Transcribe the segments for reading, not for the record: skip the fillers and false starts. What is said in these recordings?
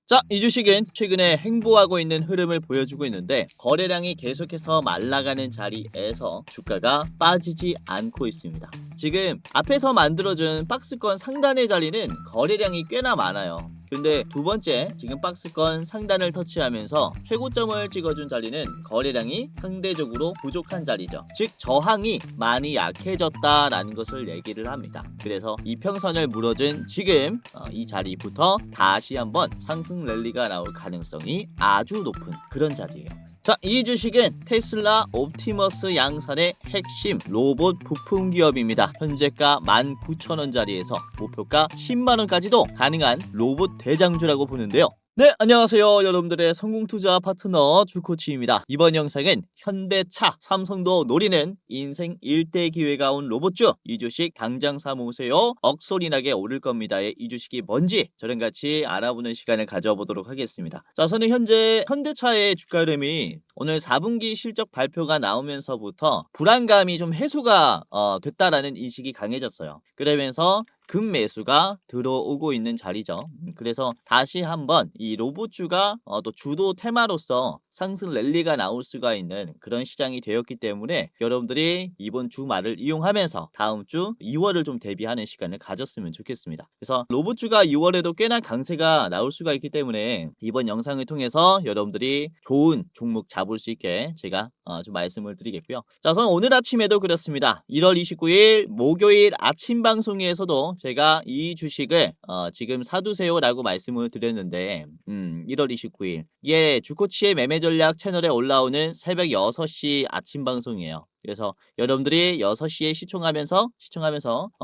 자, 이 주식은 최근에 횡보하고 있는 흐름을 보여주고 있는데 거래량이 계속해서 말라가는 자리에서 주가가 빠지지 않고 있습니다. 지금 앞에서 만들어준 박스권 상단의 자리는 거래량이 꽤나 많아요. 근데 두 번째, 지금 박스권 상단을 터치하면서 최고점을 찍어준 자리는 거래량이 상대적으로 부족한 자리죠. 즉 저항이 많이 약해졌다라는 것을 얘기를 합니다. 그래서 이평선을 무너진 지금 이 자리부터 다시 한번 상승 랠리가 나올 가능성이 아주 높은 그런 자리예요. 자, 이 주식은 테슬라 옵티머스 양산의 핵심 로봇 부품 기업입니다. 현재가 19,000원 자리에서 목표가 10만원까지도 가능한 로봇 대장주라고 보는데요. 네, 안녕하세요. 여러분들의 성공투자 파트너 주코치입니다. 이번 영상은 현대차, 삼성도 노리는 인생 1대 기회가 온 로봇주, 이 주식 당장 사모으세요. 억소리 나게 오를 겁니다의 이 주식이 뭔지 저랑 같이 알아보는 시간을 가져보도록 하겠습니다. 자, 저는 현재 현대차의 주가 흐름이 오늘 4분기 실적 발표가 나오면서부터 불안감이 좀 해소가 됐다라는 인식이 강해졌어요. 그러면서 급매수가 들어오고 있는 자리죠. 그래서 다시 한번 이 로봇주가 또 주도 테마로서 상승 랠리가 나올 수가 있는 그런 시장이 되었기 때문에 여러분들이 이번 주말을 이용하면서 다음 주 2월을 좀 대비하는 시간을 가졌으면 좋겠습니다. 그래서 로봇주가 2월에도 꽤나 강세가 나올 수가 있기 때문에 이번 영상을 통해서 여러분들이 좋은 종목 잡을 수 있게 제가 좀 말씀을 드리겠고요. 자, 저는 오늘 아침에도 그렇습니다. 1월 29일 목요일 아침 방송에서도 제가 이 주식을 지금 사두세요 라고 말씀을 드렸는데 1월 29일 이게 주코치의 매매 전략 채널에 올라오는 새벽 6시 아침 방송이에요. 그래서 여러분들이 6시에 시청하면서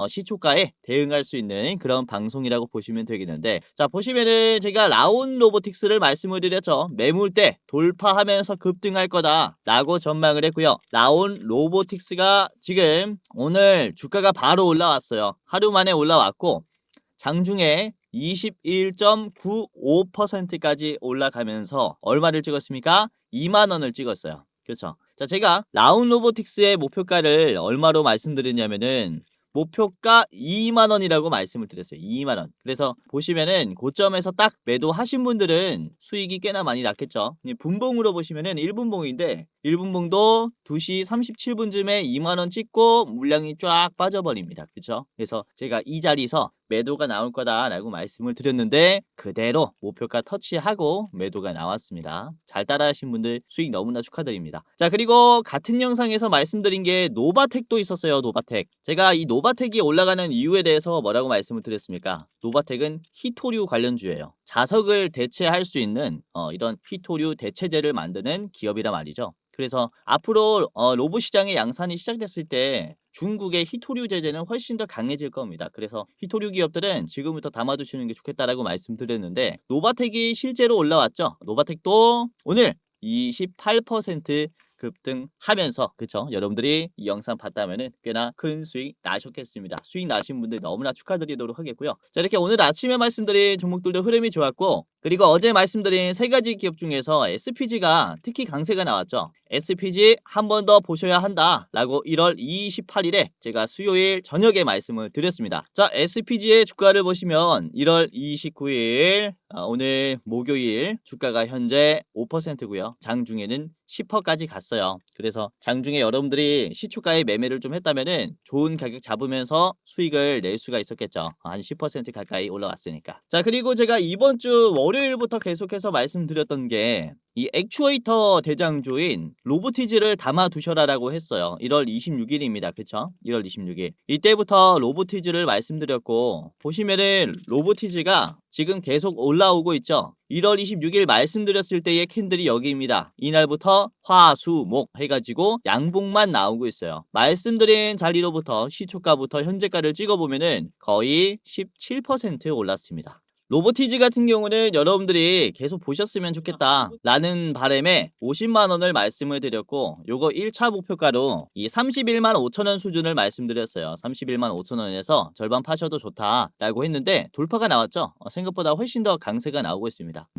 시초가에 대응할 수 있는 그런 방송이라고 보시면 되겠는데, 자, 보시면은 제가 라온 로보틱스를 말씀을 드렸죠. 매물대 돌파하면서 급등할 거다 라고 전망을 했고요. 라온 로보틱스가 지금 오늘 주가가 바로 올라왔어요. 하루 만에 올라왔고 장중에 21.95%까지 올라가면서 얼마를 찍었습니까? 2만원을 찍었어요. 그렇죠. 자, 제가 라운 로보틱스의 목표가를 얼마로 말씀드렸냐면은 목표가 2만원이라고 말씀을 드렸어요. 2만원. 그래서 보시면은 고점에서 딱 매도하신 분들은 수익이 꽤나 많이 났겠죠. 분봉으로 보시면은 1분봉인데 1분봉도 2시 37분쯤에 2만원 찍고 물량이 쫙 빠져버립니다. 그렇죠? 그래서 제가 이 자리에서 매도가 나올 거다라고 말씀을 드렸는데 그대로 목표가 터치하고 매도가 나왔습니다. 잘 따라하신 분들 수익 너무나 축하드립니다. 자, 그리고 같은 영상에서 말씀드린 게 노바텍도 있었어요. 노바텍. 제가 이 노바텍이 올라가는 이유에 대해서 뭐라고 말씀을 드렸습니까? 노바텍은 히토류 관련주예요. 자석을 대체할 수 있는 이런 히토류 대체제를 만드는 기업이란 말이죠. 그래서 앞으로 로봇 시장의 양산이 시작됐을 때 중국의 히토류 제재는 훨씬 더 강해질 겁니다. 그래서 히토류 기업들은 지금부터 담아두시는 게 좋겠다라고 말씀드렸는데 노바텍이 실제로 올라왔죠. 노바텍도 오늘 28% 급등하면서, 그쵸? 여러분들이 이 영상 봤다면은 꽤나 큰 수익 나셨겠습니다. 수익 나신 분들 너무나 축하드리도록 하겠고요. 자, 이렇게 오늘 아침에 말씀드린 종목들도 흐름이 좋았고, 그리고 어제 말씀드린 세 가지 기업 중에서 SPG가 특히 강세가 나왔죠. SPG 한 번 더 보셔야 한다 라고 1월 28일에 제가 수요일 저녁에 말씀을 드렸습니다. 자, SPG의 주가를 보시면 1월 29일 오늘 목요일 주가가 현재 5%고요. 장중에는 10%까지 갔어요. 그래서 장중에 여러분들이 시초가에 매매를 좀 했다면은 좋은 가격 잡으면서 수익을 낼 수가 있었겠죠. 한 10% 가까이 올라왔으니까. 자, 그리고 제가 이번 주 월요일부터 계속해서 말씀드렸던 게 이 액추에이터 대장주인 로보티즈를 담아 두셔라라고 했어요. 1월 26일입니다. 그쵸? 1월 26일. 이때부터 로보티즈를 말씀드렸고, 보시면은 로보티즈가 지금 계속 올라오고 있죠. 1월 26일 말씀드렸을 때의 캔들이 여기입니다. 이날부터 화, 수, 목 해가지고 양봉만 나오고 있어요. 말씀드린 자리로부터 시초가부터 현재가를 찍어보면은 거의 17% 올랐습니다. 로보티즈 같은 경우는 여러분들이 계속 보셨으면 좋겠다 라는 바람에 50만원을 말씀을 드렸고, 요거 1차 목표가로 이 31만 5천원 수준을 말씀드렸어요. 31만 5천원에서 절반 파셔도 좋다 라고 했는데 돌파가 나왔죠. 생각보다 훨씬 더 강세가 나오고 있습니다.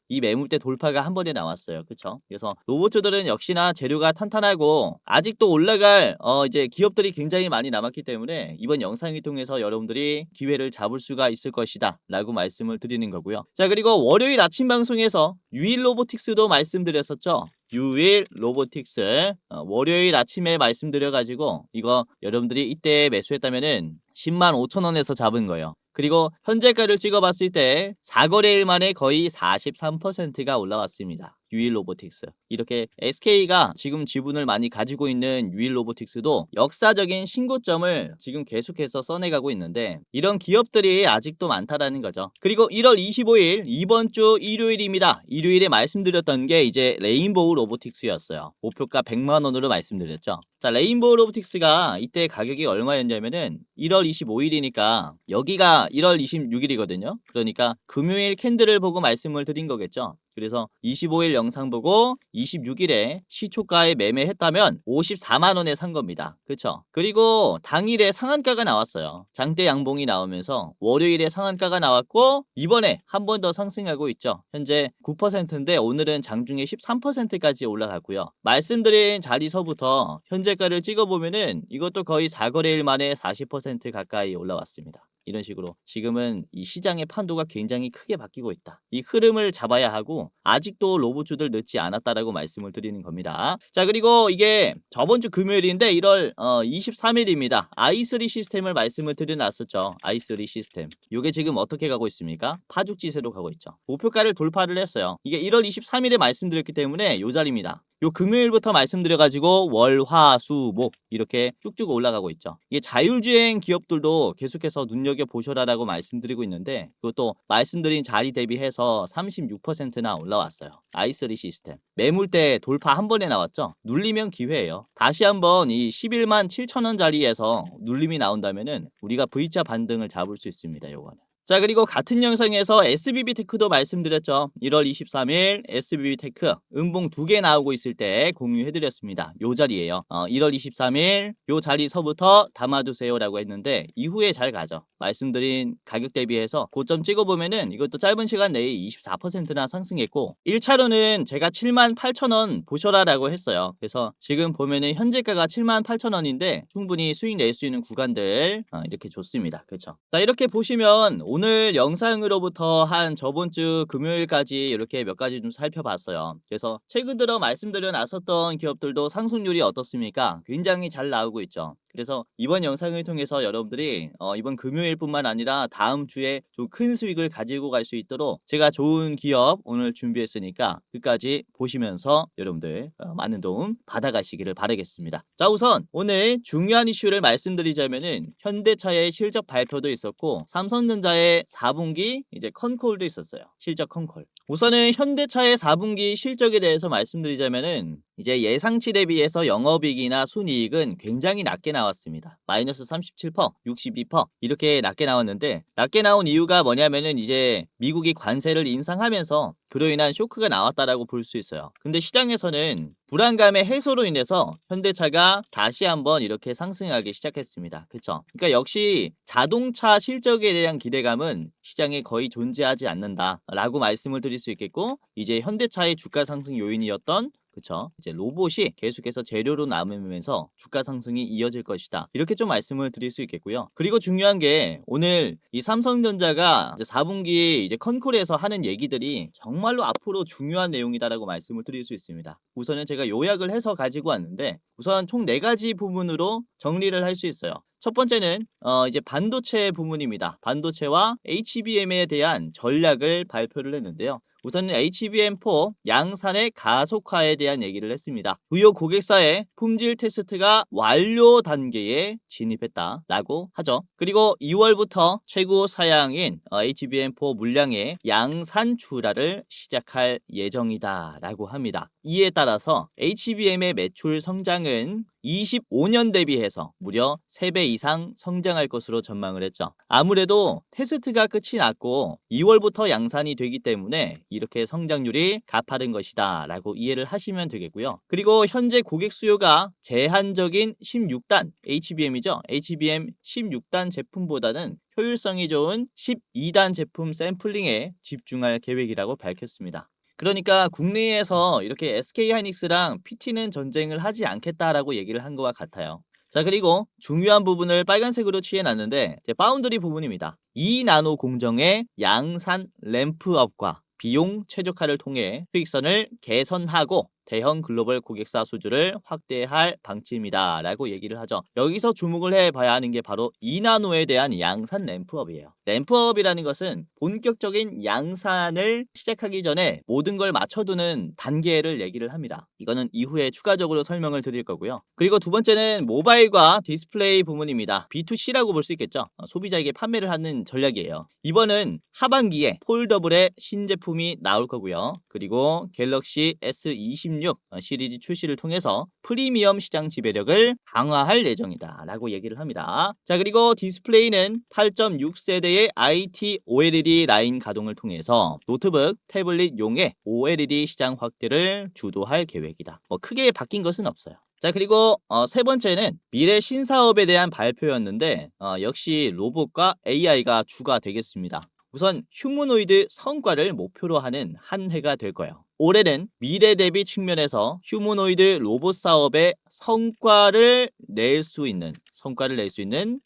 이 매물대 돌파가 한 번에 나왔어요. 그쵸? 그래서 로봇주들은 역시나 재료가 탄탄하고 아직도 올라갈 이제 기업들이 굉장히 많이 남았기 때문에 이번 영상을 통해서 여러분들이 기회를 잡을 수가 있을 것이다 라고 말씀을 드리는 거고요. 자, 그리고 월요일 아침 방송에서 유일 로보틱스도 말씀드렸었죠. 유일 로보틱스 월요일 아침에 말씀드려가지고 이거 여러분들이 이때 매수했다면은 105,000원에서 잡은 거예요. 그리고 현재가를 찍어봤을 때 4거래일 만에 거의 43%가 올라왔습니다. 유일 로보틱스. 이렇게 SK가 지금 지분을 많이 가지고 있는 유일 로보틱스도 역사적인 신고점을 지금 계속해서 써내가고 있는데 이런 기업들이 아직도 많다라는 거죠. 그리고 1월 25일 이번 주 일요일입니다. 일요일에 말씀드렸던 게 이제 레인보우 로보틱스였어요. 목표가 100만 원으로 말씀드렸죠. 자, 레인보우 로보틱스가 이때 가격이 얼마였냐면은 1월 25일이니까 여기가 1월 26일이거든요. 그러니까 금요일 캔들을 보고 말씀을 드린 거겠죠. 그래서 25일 영상 보고 26일에 시초가에 매매했다면 54만 원에 산 겁니다. 그렇죠? 그리고 당일에 상한가가 나왔어요. 장대 양봉이 나오면서 월요일에 상한가가 나왔고 이번에 한 번 더 상승하고 있죠. 현재 9%인데 오늘은 장중에 13%까지 올라갔고요. 말씀드린 자리서부터 현재가를 찍어보면은 이것도 거의 4거래일 만에 40% 가까이 올라왔습니다. 이런 식으로 지금은 이 시장의 판도가 굉장히 크게 바뀌고 있다. 이 흐름을 잡아야 하고 아직도 로봇주들 늦지 않았다라고 말씀을 드리는 겁니다. 자, 그리고 이게 저번 주 금요일인데 1월 23일입니다. i3 시스템을 말씀을 드려놨었죠. i3 시스템. 이게 지금 어떻게 가고 있습니까? 파죽지세로 가고 있죠. 목표가를 돌파를 했어요. 이게 1월 23일에 말씀드렸기 때문에 요 자리입니다. 요 금요일부터 말씀드려가지고 월, 화, 수, 목 이렇게 쭉쭉 올라가고 있죠. 이게 자율주행 기업들도 계속해서 눈여겨보셔라라고 말씀드리고 있는데 그것도 말씀드린 자리 대비해서 36%나 올라왔어요. i3 시스템. 매물대 돌파 한 번에 나왔죠. 눌리면 기회예요. 다시 한번 이 11만 7천원 자리에서 눌림이 나온다면은 우리가 V자 반등을 잡을 수 있습니다. 요거는. 자, 그리고 같은 영상에서 SBB테크도 말씀드렸죠. 1월 23일 SBB테크 음봉 2개 나오고 있을 때 공유해드렸습니다. 요 자리에요. 1월 23일 요 자리서부터 담아두세요라고 했는데 이후에 잘 가죠. 말씀드린 가격 대비해서 고점 찍어보면은 이것도 짧은 시간 내에 24%나 상승했고 1차로는 제가 78,000원 보셔라라고 했어요. 그래서 지금 보면은 현재가가 78,000원인데 충분히 수익 낼 수 있는 구간들 이렇게 좋습니다. 그렇죠? 자, 이렇게 보시면 오늘 영상으로부터 한 저번 주 금요일까지 이렇게 몇 가지 좀 살펴봤어요. 그래서 최근 들어 말씀드려 놨었던 기업들도 상승률이 어떻습니까? 굉장히 잘 나오고 있죠. 그래서 이번 영상을 통해서 여러분들이 이번 금요일뿐만 아니라 다음 주에 좀 큰 수익을 가지고 갈 수 있도록 제가 좋은 기업 오늘 준비했으니까 끝까지 보시면서 여러분들 많은 도움 받아가시기를 바라겠습니다. 자, 우선 오늘 중요한 이슈를 말씀드리자면은 현대차의 실적 발표도 있었고 삼성전자의 4분기 이제 컨콜도 있었어요. 실적 컨콜. 우선은 현대차의 4분기 실적에 대해서 말씀드리자면은 이제 예상치 대비해서 영업이익이나 순이익은 굉장히 낮게 나왔습니다. 마이너스 37%, 62% 이렇게 낮게 나왔는데 낮게 나온 이유가 뭐냐면은 이제 미국이 관세를 인상하면서 그로 인한 쇼크가 나왔다라고 볼 수 있어요. 근데 시장에서는 불안감의 해소로 인해서 현대차가 다시 한번 이렇게 상승하기 시작했습니다. 그렇죠? 그러니까 역시 자동차 실적에 대한 기대감은 시장에 거의 존재하지 않는다라고 말씀을 드릴 수 있겠고 이제 현대차의 주가 상승 요인이었던 그쵸? 이제 로봇이 계속해서 재료로 남으면서 주가 상승이 이어질 것이다. 이렇게 좀 말씀을 드릴 수 있겠고요. 그리고 중요한 게 오늘 이 삼성전자가 이제 4분기 이제 컨콜에서 하는 얘기들이 정말로 앞으로 중요한 내용이다라고 말씀을 드릴 수 있습니다. 우선은 제가 요약을 해서 가지고 왔는데 우선 총 4가지 부분으로 정리를 할 수 있어요. 첫 번째는 이제 반도체 부문입니다. 반도체와 HBM에 대한 전략을 발표를 했는데요. 우선은 HBM4 양산의 가속화에 대한 얘기를 했습니다. 주요 고객사의 품질 테스트가 완료 단계에 진입했다라고 하죠. 그리고 2월부터 최고 사양인 HBM4 물량의 양산 출하를 시작할 예정이다라고 합니다. 이에 따라서 HBM의 매출 성장은 25년 대비해서 무려 3배 이상 성장할 것으로 전망을 했죠. 아무래도 테스트가 끝이 났고 2월부터 양산이 되기 때문에 이렇게 성장률이 가파른 것이다 라고 이해를 하시면 되겠고요. 그리고 현재 고객 수요가 제한적인 16단 HBM이죠. HBM 16단 제품보다는 효율성이 좋은 12단 제품 샘플링에 집중할 계획이라고 밝혔습니다. 그러니까 국내에서 이렇게 SK하이닉스랑 PT는 전쟁을 하지 않겠다라고 얘기를 한 것과 같아요. 자, 그리고 중요한 부분을 빨간색으로 칠해놨는데 파운드리 부분입니다. 2나노 공정의 양산 램프업과 비용 최적화를 통해 수익선을 개선하고 대형 글로벌 고객사 수주를 확대할 방침이다 라고 얘기를 하죠. 여기서 주목을 해봐야 하는 게 바로 2나노에 대한 양산 램프업이에요. 램프업이라는 것은 본격적인 양산을 시작하기 전에 모든 걸 맞춰두는 단계를 얘기를 합니다. 이거는 이후에 추가적으로 설명을 드릴 거고요. 그리고 두 번째는 모바일과 디스플레이 부문입니다. B2C라고 볼 수 있겠죠. 소비자에게 판매를 하는 전략이에요. 이번은 하반기에 폴더블의 신제품이 나올 거고요. 그리고 갤럭시 S26 시리즈 출시를 통해서 프리미엄 시장 지배력을 강화할 예정이다 라고 얘기를 합니다. 자, 그리고 디스플레이는 8.6세대의 IT OLED 라인 가동을 통해서 노트북, 태블릿용의 OLED 시장 확대를 주도할 계획이다. 크게 바뀐 것은 없어요. 자, 그리고 세 번째는 미래 신사업에 대한 발표였는데 역시 로봇과 AI가 주가 되겠습니다. 우선 휴머노이드 성과를 목표로 하는 한 해가 될 거예요. 올해는 미래 대비 측면에서 휴머노이드 로봇 사업의 성과를 낼 수 있는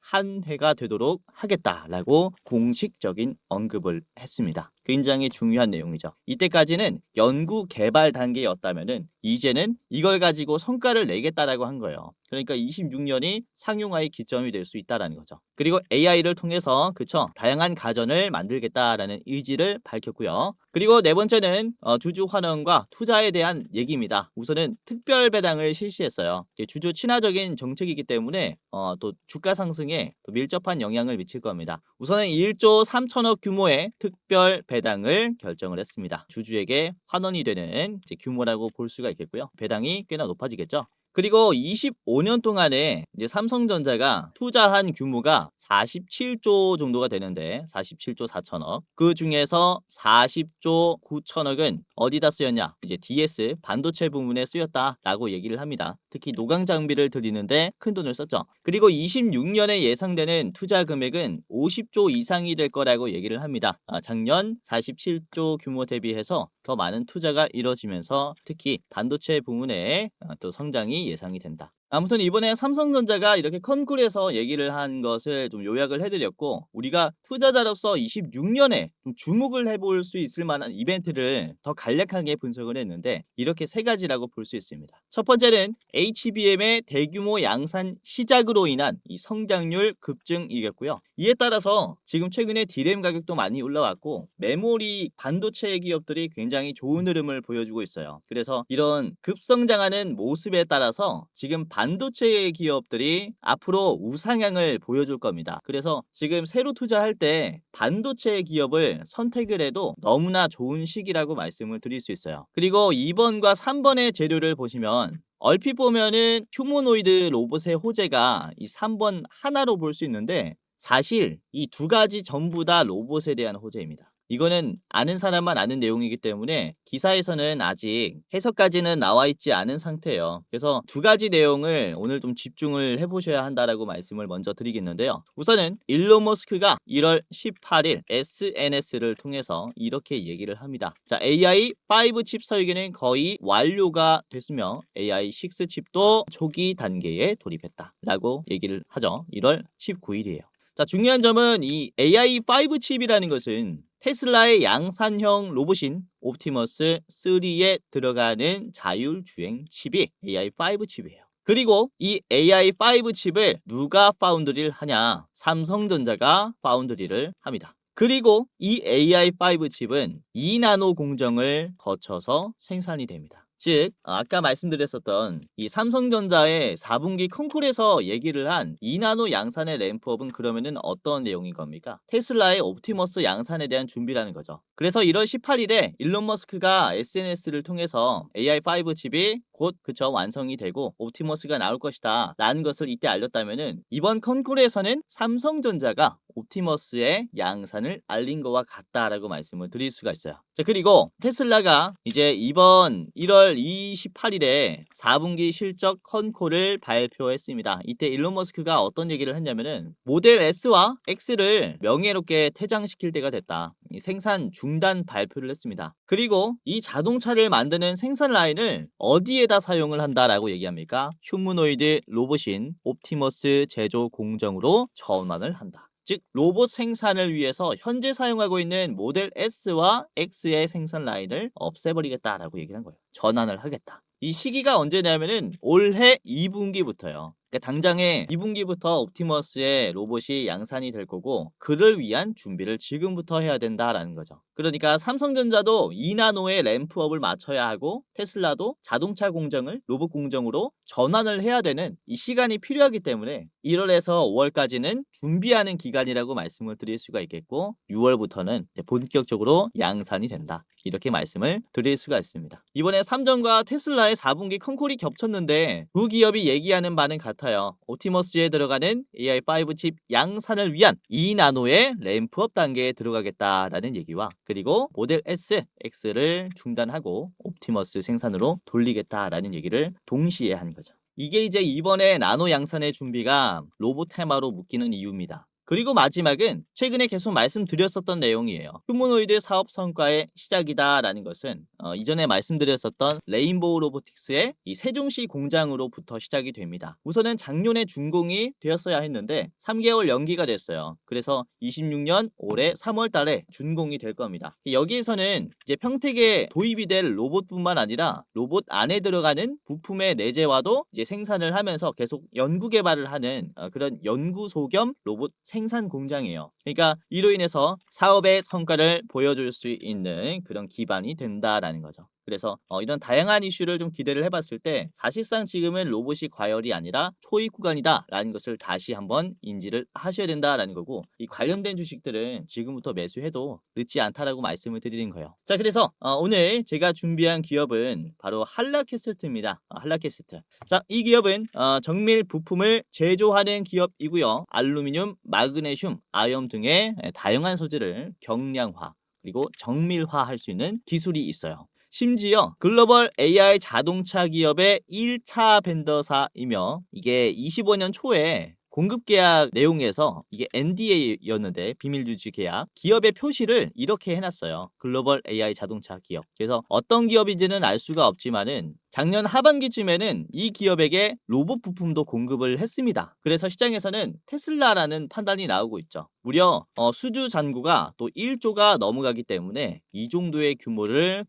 한 해가 되도록 하겠다라고 공식적인 언급을 했습니다. 굉장히 중요한 내용이죠. 이때까지는 연구 개발 단계였다면은 이제는 이걸 가지고 성과를 내겠다라고 한 거예요. 그러니까 26년이 상용화의 기점이 될 수 있다라는 거죠. 그리고 AI를 통해서 다양한 가전을 만들겠다라는 의지를 밝혔고요. 그리고 네 번째는 주주 환원과 투자에 대한 얘기입니다. 우선은 특별 배당을 실시했어요. 주주 친화적인 정책이기 때문에 또 주가 상승에 또 밀접한 영향을 미칠 겁니다. 우선은 1조 3천억 규모의 특별 배당을 결정을 했습니다. 주주에게 환원이 되는 규모라고 볼 수가 있겠고요. 배당이 꽤나 높아지겠죠. 그리고 25년 동안에 이제 삼성전자가 투자한 규모가 47조 정도가 되는데 47조 4천억. 그 중에서 40조 9천억은 어디다 쓰였냐? 이제 DS 반도체 부문에 쓰였다라고 얘기를 합니다. 특히 노광 장비를 들이는데 큰 돈을 썼죠. 그리고 26년에 예상되는 투자 금액은 50조 이상이 될 거라고 얘기를 합니다. 작년 47조 규모 대비해서 더 많은 투자가 이뤄지면서 특히 반도체 부문의 또 성장이 예상이 된다. 아무튼 이번에 삼성전자가 이렇게 컨콜에서 얘기를 한 것을 좀 요약을 해드렸고, 우리가 투자자로서 26년에 좀 주목을 해볼 수 있을 만한 이벤트를 더 간략하게 분석을 했는데 이렇게 세 가지라고 볼 수 있습니다. 첫 번째는 HBM의 대규모 양산 시작으로 인한 이 성장률 급증이겠고요. 이에 따라서 지금 최근에 D램 가격도 많이 올라왔고 메모리 반도체 기업들이 굉장히 좋은 흐름을 보여주고 있어요. 그래서 이런 급성장하는 모습에 따라서 지금 반도체 기업들이 앞으로 우상향을 보여줄 겁니다. 그래서 지금 새로 투자할 때 반도체 기업을 선택을 해도 너무나 좋은 시기라고 말씀을 드릴 수 있어요. 그리고 2번과 3번의 재료를 보시면 얼핏 보면은 휴머노이드 로봇의 호재가 이 3번 하나로 볼 수 있는데 사실 이 두 가지 전부 다 로봇에 대한 호재입니다. 이거는 아는 사람만 아는 내용이기 때문에 기사에서는 아직 해석까지는 나와 있지 않은 상태예요. 그래서 두 가지 내용을 오늘 좀 집중을 해보셔야 한다라고 말씀을 먼저 드리겠는데요. 우선은 일론 머스크가 1월 18일 SNS를 통해서 이렇게 얘기를 합니다. 자, AI5 칩 설계는 거의 완료가 됐으며 AI6 칩도 초기 단계에 돌입했다 라고 얘기를 하죠. 1월 19일이에요. 자, 중요한 점은 이 AI5 칩이라는 것은 테슬라의 양산형 로봇인 옵티머스 3에 들어가는 자율주행 칩이 AI5 칩이에요. 그리고 이 AI5 칩을 누가 파운드리를 하냐? 삼성전자가 파운드리를 합니다. 그리고 이 AI5 칩은 2나노 공정을 거쳐서 생산이 됩니다. 즉 아까 말씀드렸었던 이 삼성전자의 4분기 컨콜에서 얘기를 한 2나노 양산의 램프업은 그러면은 어떤 내용인 겁니까? 테슬라의 옵티머스 양산에 대한 준비라는 거죠. 그래서 1월 18일에 일론 머스크가 SNS를 통해서 AI5 칩이 곧 완성이 되고 옵티머스가 나올 것이다 라는 것을 이때 알렸다면은 이번 컨콜에서는 삼성전자가 옵티머스의 양산을 알린 것과 같다라고 말씀을 드릴 수가 있어요. 자, 그리고 테슬라가 이제 이번 1월 28일에 4분기 실적 컨콜을 발표했습니다. 이때 일론 머스크가 어떤 얘기를 했냐면은 모델 S와 X를 명예롭게 퇴장시킬 때가 됐다. 생산 중단 발표를 했습니다. 그리고 이 자동차를 만드는 생산 라인을 어디에다 사용을 한다라고 얘기합니까? 휴머노이드 로봇인 옵티머스 제조 공정으로 전환을 한다. 즉 로봇 생산을 위해서 현재 사용하고 있는 모델 S와 X의 생산 라인을 없애버리겠다라고 얘기를 한 거예요. 전환을 하겠다. 이 시기가 언제냐면은 올해 2분기부터요. 그러니까 당장에 2분기부터 옵티머스의 로봇이 양산이 될 거고 그를 위한 준비를 지금부터 해야 된다라는 거죠. 그러니까 삼성전자도 2나노의 램프업을 맞춰야 하고 테슬라도 자동차 공정을 로봇 공정으로 전환을 해야 되는 이 시간이 필요하기 때문에 1월에서 5월까지는 준비하는 기간이라고 말씀을 드릴 수가 있겠고 6월부터는 본격적으로 양산이 된다. 이렇게 말씀을 드릴 수가 있습니다. 이번에 삼성과 테슬라의 4분기 컨콜이 겹쳤는데 두 기업이 얘기하는 바는 같아요. 옵티머스에 들어가는 AI5 칩 양산을 위한 2나노의 램프업 단계에 들어가겠다라는 얘기와 그리고 모델 S, X를 중단하고 옵티머스 생산으로 돌리겠다라는 얘기를 동시에 한 거죠. 이게 이제 이번에 나노 양산의 준비가 로봇 테마로 묶이는 이유입니다. 그리고 마지막은 최근에 계속 말씀드렸었던 내용이에요. 휴머노이드 사업 성과의 시작이다라는 것은 이전에 말씀드렸었던 레인보우 로보틱스의 이 세종시 공장으로부터 시작이 됩니다. 우선은 작년에 준공이 되었어야 했는데 3개월 연기가 됐어요. 그래서 26년 올해 3월 달에 준공이 될 겁니다. 여기에서는 이제 평택에 도입이 될 로봇뿐만 아니라 로봇 안에 들어가는 부품의 내재와도 이제 생산을 하면서 계속 연구 개발을 하는 그런 연구소 겸 로봇 생산 공장이에요. 그러니까 이로 인해서 사업의 성과를 보여줄 수 있는 그런 기반이 된다라는 거죠. 그래서 이런 다양한 이슈를 좀 기대를 해봤을 때 사실상 지금은 로봇이 과열이 아니라 초입 구간이다라는 것을 다시 한번 인지를 하셔야 된다라는 거고 이 관련된 주식들은 지금부터 매수해도 늦지 않다라고 말씀을 드리는 거예요. 자, 그래서 오늘 제가 준비한 기업은 바로 한라캐스트입니다. 한라캐스트. 자, 이 기업은 정밀 부품을 제조하는 기업이고요. 알루미늄, 마그네슘, 아염 등의 다양한 소재를 경량화 그리고 정밀화할 수 있는 기술이 있어요. 심지어 글로벌 AI 자동차 기업의 1차 벤더사이며 이게 25년 초에 공급 계약 내용에서 이게 NDA였는데 비밀 유지 계약 기업의 표시를 이렇게 해놨어요. 글로벌 AI 자동차 기업. 그래서 어떤 기업인지는 알 수가 없지만은 작년 하반기쯤에는 이 기업에게 로봇 부품도 공급을 했습니다. 그래서 시장에서는 테슬라라는 판단이 나오고 있죠. 무려 수주 잔고가 또 1조가 넘어가기 때문에 이 정도의 규모를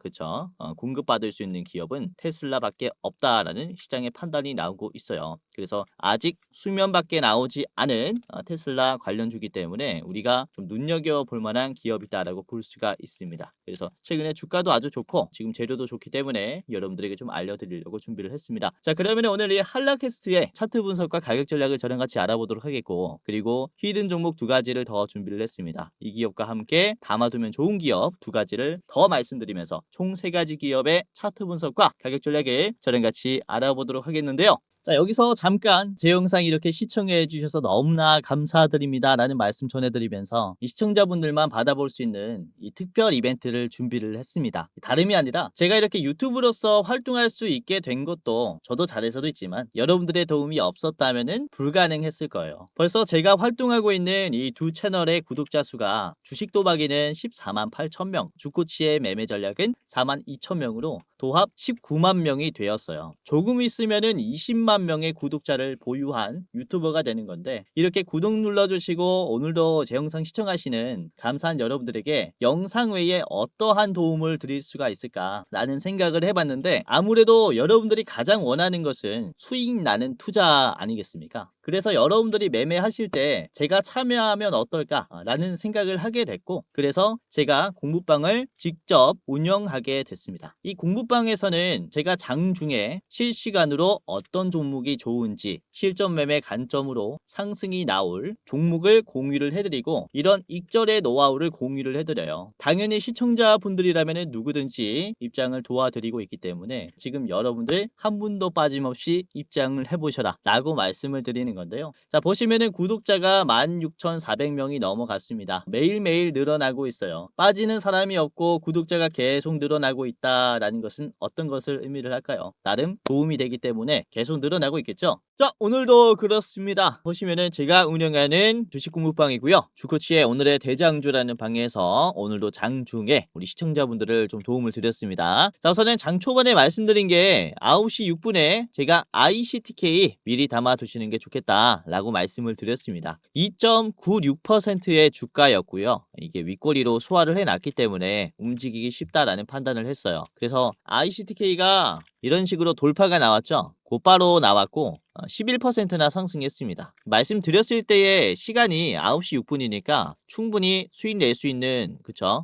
공급받을 수 있는 기업은 테슬라밖에 없다라는 시장의 판단이 나오고 있어요. 그래서 아직 수면밖에 나오지 않은 테슬라 관련주기 때문에 우리가 좀 눈여겨볼 만한 기업이다라고 볼 수가 있습니다. 그래서 최근에 주가도 아주 좋고 지금 재료도 좋기 때문에 여러분들에게 좀 알려드리려고 준비를 했습니다. 자, 그러면 오늘 이 한라캐스트의 차트 분석과 가격 전략을 저랑 같이 알아보도록 하겠고 그리고 히든 종목 두 가지를 더 준비를 했습니다. 이 기업과 함께 담아두면 좋은 기업 두 가지를 더 말씀드리면서 총 세 가지 기업의 차트 분석과 가격 전략을 저랑 같이 알아보도록 하겠는데요. 자, 여기서 잠깐 제 영상 이렇게 시청해 주셔서 너무나 감사드립니다 라는 말씀 전해드리면서 이 시청자분들만 받아볼 수 있는 이 특별 이벤트를 준비를 했습니다. 다름이 아니라 제가 이렇게 유튜브로서 활동할 수 있게 된 것도 저도 잘해서도 있지만 여러분들의 도움이 없었다면 불가능했을 거예요. 벌써 제가 활동하고 있는 이 두 채널의 구독자 수가 주식 도박이는 14만 8천 명, 주코치의 매매 전략은 4만 2천 명으로 도합 19만 명이 되었어요. 조금 있으면은 20만 명의 구독자를 보유한 유튜버가 되는 건데 이렇게 구독 눌러주시고 오늘도 제 영상 시청하시는 감사한 여러분들에게 영상 외에 어떠한 도움을 드릴 수가 있을까라는 생각을 해봤는데 아무래도 여러분들이 가장 원하는 것은 수익 나는 투자 아니겠습니까? 그래서 여러분들이 매매하실 때 제가 참여하면 어떨까라는 생각을 하게 됐고 그래서 제가 공부방을 직접 운영하게 됐습니다. 이 공부방에서는 제가 장중에 실시간으로 어떤 종목이 좋은지 실전 매매 관점으로 상승이 나올 종목을 공유를 해드리고 이런 익절의 노하우를 공유를 해드려요. 당연히 시청자분들이라면 누구든지 입장을 도와드리고 있기 때문에 지금 여러분들 한 분도 빠짐없이 입장을 해보셔라 라고 말씀을 드리는 있는 건데요. 자, 보시면은 구독자가 16,400명이 넘어갔습니다. 매일매일 늘어나고 있어요. 빠지는 사람이 없고 구독자가 계속 늘어나고 있다라는 것은 어떤 것을 의미를 할까요? 나름 도움이 되기 때문에 계속 늘어나고 있겠죠. 자, 오늘도 그렇습니다. 보시면은 제가 운영하는 주식 공부방이고요. 주코치의 오늘의 대장주라는 방에서 오늘도 장중에 우리 시청자분들을 좀 도움을 드렸습니다. 자, 우선은 장 초반에 말씀드린 게 9시 6분에 제가 ICTK 미리 담아 두시는 게 좋겠다라고 말씀을 드렸습니다. 2.96%의 주가였고요. 이게 윗꼬리로 소화를 해놨기 때문에 움직이기 쉽다라는 판단을 했어요. 그래서 ICTK가 이런 식으로 돌파가 나왔죠. 곧바로 나왔고 11%나 상승했습니다. 말씀드렸을 때의 시간이 9시 6분이니까 충분히 수익 낼 수 있는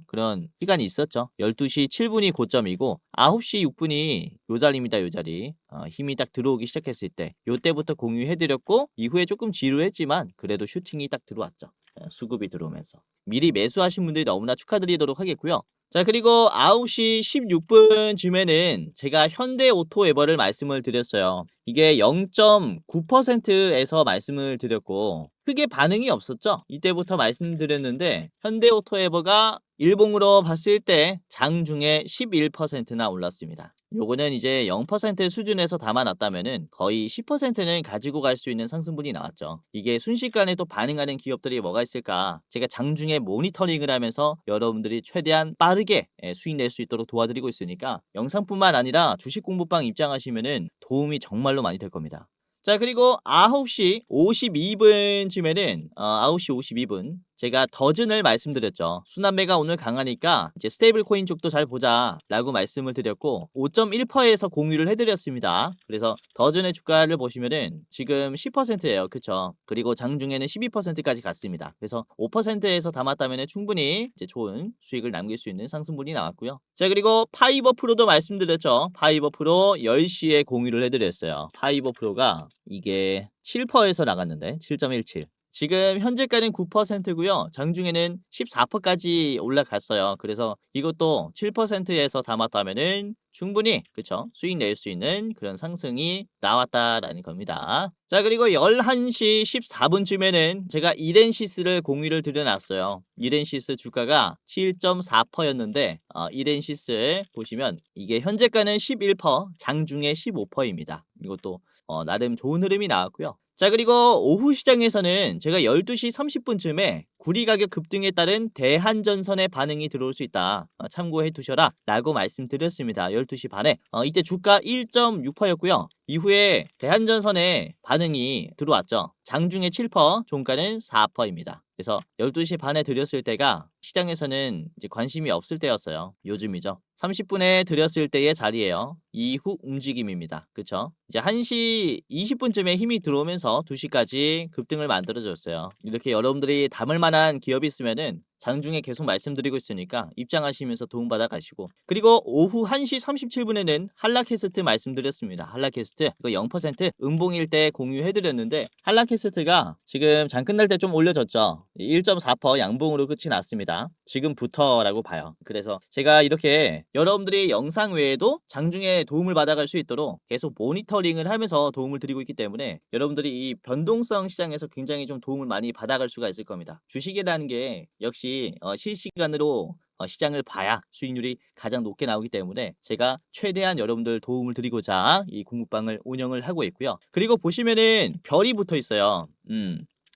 그런 시간이 있었죠. 12시 7분이 고점이고 9시 6분이 요 자리입니다. 요 자리. 힘이 딱 들어오기 시작했을 때 요때부터 공유해드렸고 이후에 조금 지루했지만 그래도 슈팅이 딱 들어왔죠. 수급이 들어오면서 미리 매수하신 분들이 너무나 축하드리도록 하겠고요. 자, 그리고 9시 16분쯤에는 제가 현대오토에버를 말씀을 드렸어요. 이게 0.9%에서 말씀을 드렸고 크게 반응이 없었죠. 이때부터 말씀드렸는데 현대오토에버가 일봉으로 봤을 때 장중에 11%나 올랐습니다. 요거는 이제 0% 수준에서 담아놨다면은 거의 10%는 가지고 갈 수 있는 상승분이 나왔죠. 이게 순식간에 또 반응하는 기업들이 뭐가 있을까? 제가 장중에 모니터링을 하면서 여러분들이 최대한 빠르게 수익 낼 수 있도록 도와드리고 있으니까 영상뿐만 아니라 주식 공부방 입장하시면은 도움이 정말로 많이 될 겁니다. 자, 그리고 9시 52분쯤에는 9시 52분 제가 더즌을 말씀드렸죠. 순환매가 오늘 강하니까 이제 스테이블 코인 쪽도 잘 보자 라고 말씀을 드렸고 5.1%에서 공유를 해드렸습니다. 그래서 더즌의 주가를 보시면은 지금 10%예요. 그쵸? 그리고 장중에는 12%까지 갔습니다. 그래서 5%에서 담았다면 충분히 이제 좋은 수익을 남길 수 있는 상승분이 나왔고요. 자, 그리고 파이버 프로도 말씀드렸죠. 파이버 프로 10시에 공유를 해드렸어요. 파이버 프로가 이게 7%에서 나갔는데 7.17. 지금 현재가는 9%고요. 장중에는 14%까지 올라갔어요. 그래서 이것도 7%에서 담았다면은 충분히 수익 낼 수 있는 그런 상승이 나왔다라는 겁니다. 자, 그리고 11시 14분쯤에는 제가 이렌시스를 공유를 드려놨어요. 이렌시스 주가가 7.4%였는데 이렌시스 보시면 이게 현재가는 11%, 장중에 15%입니다. 이것도 나름 좋은 흐름이 나왔고요. 자, 그리고 오후 시장에서는 제가 12시 30분쯤에 구리 가격 급등에 따른 대한전선의 반응이 들어올 수 있다. 참고해 두셔라 라고 말씀드렸습니다. 12시 반에 이때 주가 1.6%였고요. 이후에 대한전선의 반응이 들어왔죠. 장중에 7%, 종가는 4%입니다. 그래서 12시 반에 드렸을 때가 시장에서는 이제 관심이 없을 때였어요. 요즘이죠. 30분에 드렸을 때의 자리예요. 이후 움직임입니다. 그쵸? 이제 1시 20분쯤에 힘이 들어오면서 2시까지 급등을 만들어줬어요. 이렇게 여러분들이 담을 만한 기업이 있으면은 장중에 계속 말씀드리고 있으니까 입장하시면서 도움받아 가시고, 그리고 오후 1시 37분에는 한라캐스트 말씀드렸습니다. 한라캐스트 이거 0% 음봉일 때 공유해드렸는데 한라캐스트가 지금 장 끝날 때 좀 올려졌죠. 1.4% 양봉으로 끝이 났습니다. 지금부터라고 봐요. 그래서 제가 이렇게 여러분들이 영상 외에도 장중에 도움을 받아갈 수 있도록 계속 모니터링을 하면서 도움을 드리고 있기 때문에 여러분들이 이 변동성 시장에서 굉장히 좀 도움을 많이 받아갈 수가 있을 겁니다. 주식이라는 게 역시 실시간으로 시장을 봐야 수익률이 가장 높게 나오기 때문에 제가 최대한 여러분들 도움을 드리고자 이 공부방을 운영을 하고 있고요. 그리고 보시면은 별이 붙어 있어요.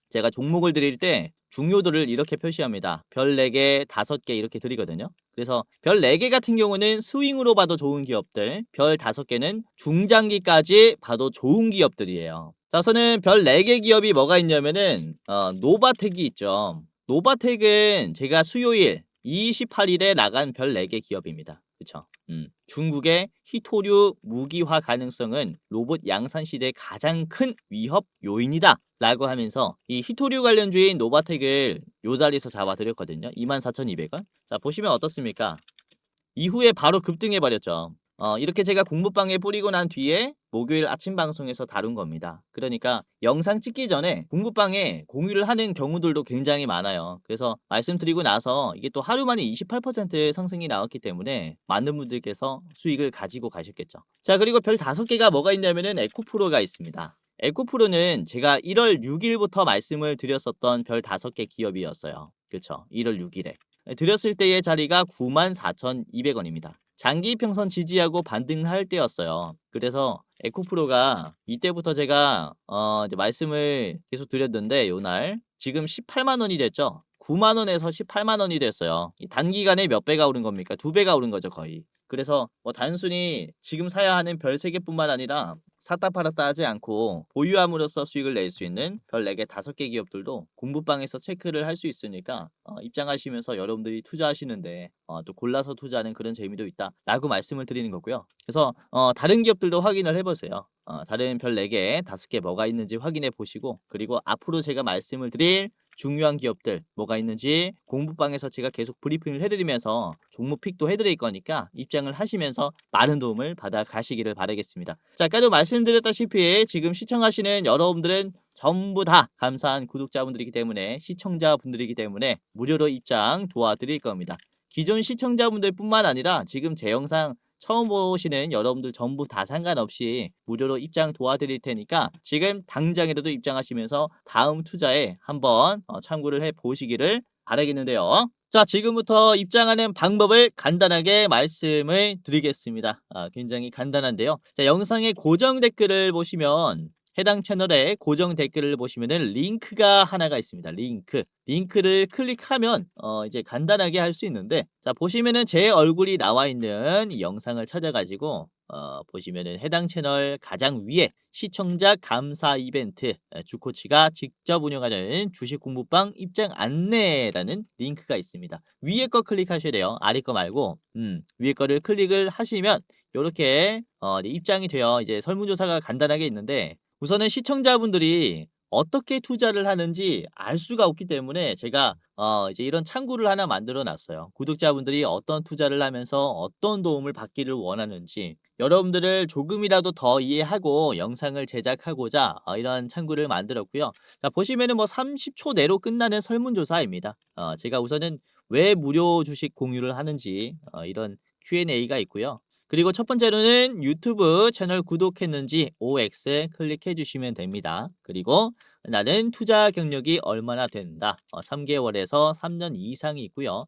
제가 종목을 드릴 때 중요도를 이렇게 표시합니다. 별 4개, 5개 이렇게 드리거든요. 그래서 별 4개 같은 경우는 스윙으로 봐도 좋은 기업들, 별 5개는 중장기까지 봐도 좋은 기업들이에요. 자, 우선은 별 4개 기업이 뭐가 있냐면은 노바텍이 있죠. 노바텍은 제가 수요일 28일에 나간 별 4개 기업입니다. 그쵸? 중국의 히토류 무기화 가능성은 로봇 양산 시대의 가장 큰 위협 요인이다 라고 하면서 이 히토류 관련주인 노바텍을 요 자리에서 잡아드렸거든요. 24,200원. 자, 보시면 어떻습니까? 이후에 바로 급등해버렸죠. 이렇게 제가 공부방에 뿌리고 난 뒤에 목요일 아침 방송에서 다룬 겁니다. 그러니까 영상 찍기 전에 공부방에 공유를 하는 경우들도 굉장히 많아요. 그래서 말씀드리고 나서 이게 또 하루 만에 28% 상승이 나왔기 때문에 많은 분들께서 수익을 가지고 가셨겠죠. 자, 그리고 별 5개가 뭐가 있냐면은 에코프로가 있습니다. 에코프로는 제가 1월 6일부터 말씀을 드렸었던 별 5개 기업이었어요. 그쵸? 1월 6일에. 드렸을 때의 자리가 94,200원입니다. 장기 평선 지지하고 반등할 때였어요. 그래서 에코프로가 이때부터 제가 이제 말씀을 계속 드렸는데 요날 지금 18만 원이 됐죠. 9만 원에서 18만 원이 됐어요. 이 단기간에 몇 배가 오른 겁니까? 2배가 오른 거죠, 거의. 그래서 뭐 단순히 지금 사야 하는 별 3개뿐만 아니라 샀다 팔았다 하지 않고 보유함으로써 수익을 낼 수 있는 별 4개, 5개 기업들도 공부방에서 체크를 할 수 있으니까 입장하시면서 여러분들이 투자하시는데 또 골라서 투자하는 그런 재미도 있다라고 말씀을 드리는 거고요. 그래서 다른 기업들도 확인을 해보세요. 다른 별 4개, 5개 뭐가 있는지 확인해 보시고 그리고 앞으로 제가 말씀을 드릴 중요한 기업들 뭐가 있는지 공부방에서 제가 계속 브리핑을 해드리면서 종목 픽도 해드릴 거니까 입장을 하시면서 많은 도움을 받아 가시기를 바라겠습니다. 자, 아까도 말씀드렸다시피 지금 시청하시는 여러분들은 전부 다 감사한 구독자분들이기 때문에 시청자분들이기 때문에 무료로 입장 도와드릴 겁니다. 기존 시청자분들 뿐만 아니라 지금 제 영상 처음 보시는 여러분들 전부 다 상관없이 무료로 입장 도와드릴 테니까 지금 당장이라도 입장하시면서 다음 투자에 한번 참고를 해 보시기를 바라겠는데요. 자, 지금부터 입장하는 방법을 간단하게 말씀을 드리겠습니다. 굉장히 간단한데요. 자, 영상의 고정 댓글을 보시면 해당 채널에 고정 댓글을 보시면은 링크가 하나가 있습니다. 링크를 클릭하면 이제 간단하게 할 수 있는데 자, 보시면은 제 얼굴이 나와 있는 이 영상을 찾아가지고 보시면은 해당 채널 가장 위에 시청자 감사 이벤트 주코치가 직접 운영하는 주식 공부방 입장 안내라는 링크가 있습니다. 위에 거 클릭하셔야 돼요. 아래 거 말고 위에 거를 클릭을 하시면 요렇게 입장이 되어 이제 설문조사가 간단하게 있는데 우선은 시청자분들이 어떻게 투자를 하는지 알 수가 없기 때문에 제가 이제 이런 창구를 하나 만들어 놨어요. 구독자분들이 어떤 투자를 하면서 어떤 도움을 받기를 원하는지 여러분들을 조금이라도 더 이해하고 영상을 제작하고자 이런 창구를 만들었고요. 자, 보시면은 뭐 30초 내로 끝나는 설문조사입니다. 제가 우선은 왜 무료 주식 공유를 하는지 이런 Q&A가 있고요. 그리고 첫 번째로는 유튜브 채널 구독했는지 OX 클릭해 주시면 됩니다. 그리고 나는 투자 경력이 얼마나 된다. 3개월에서 3년 이상이 있고요.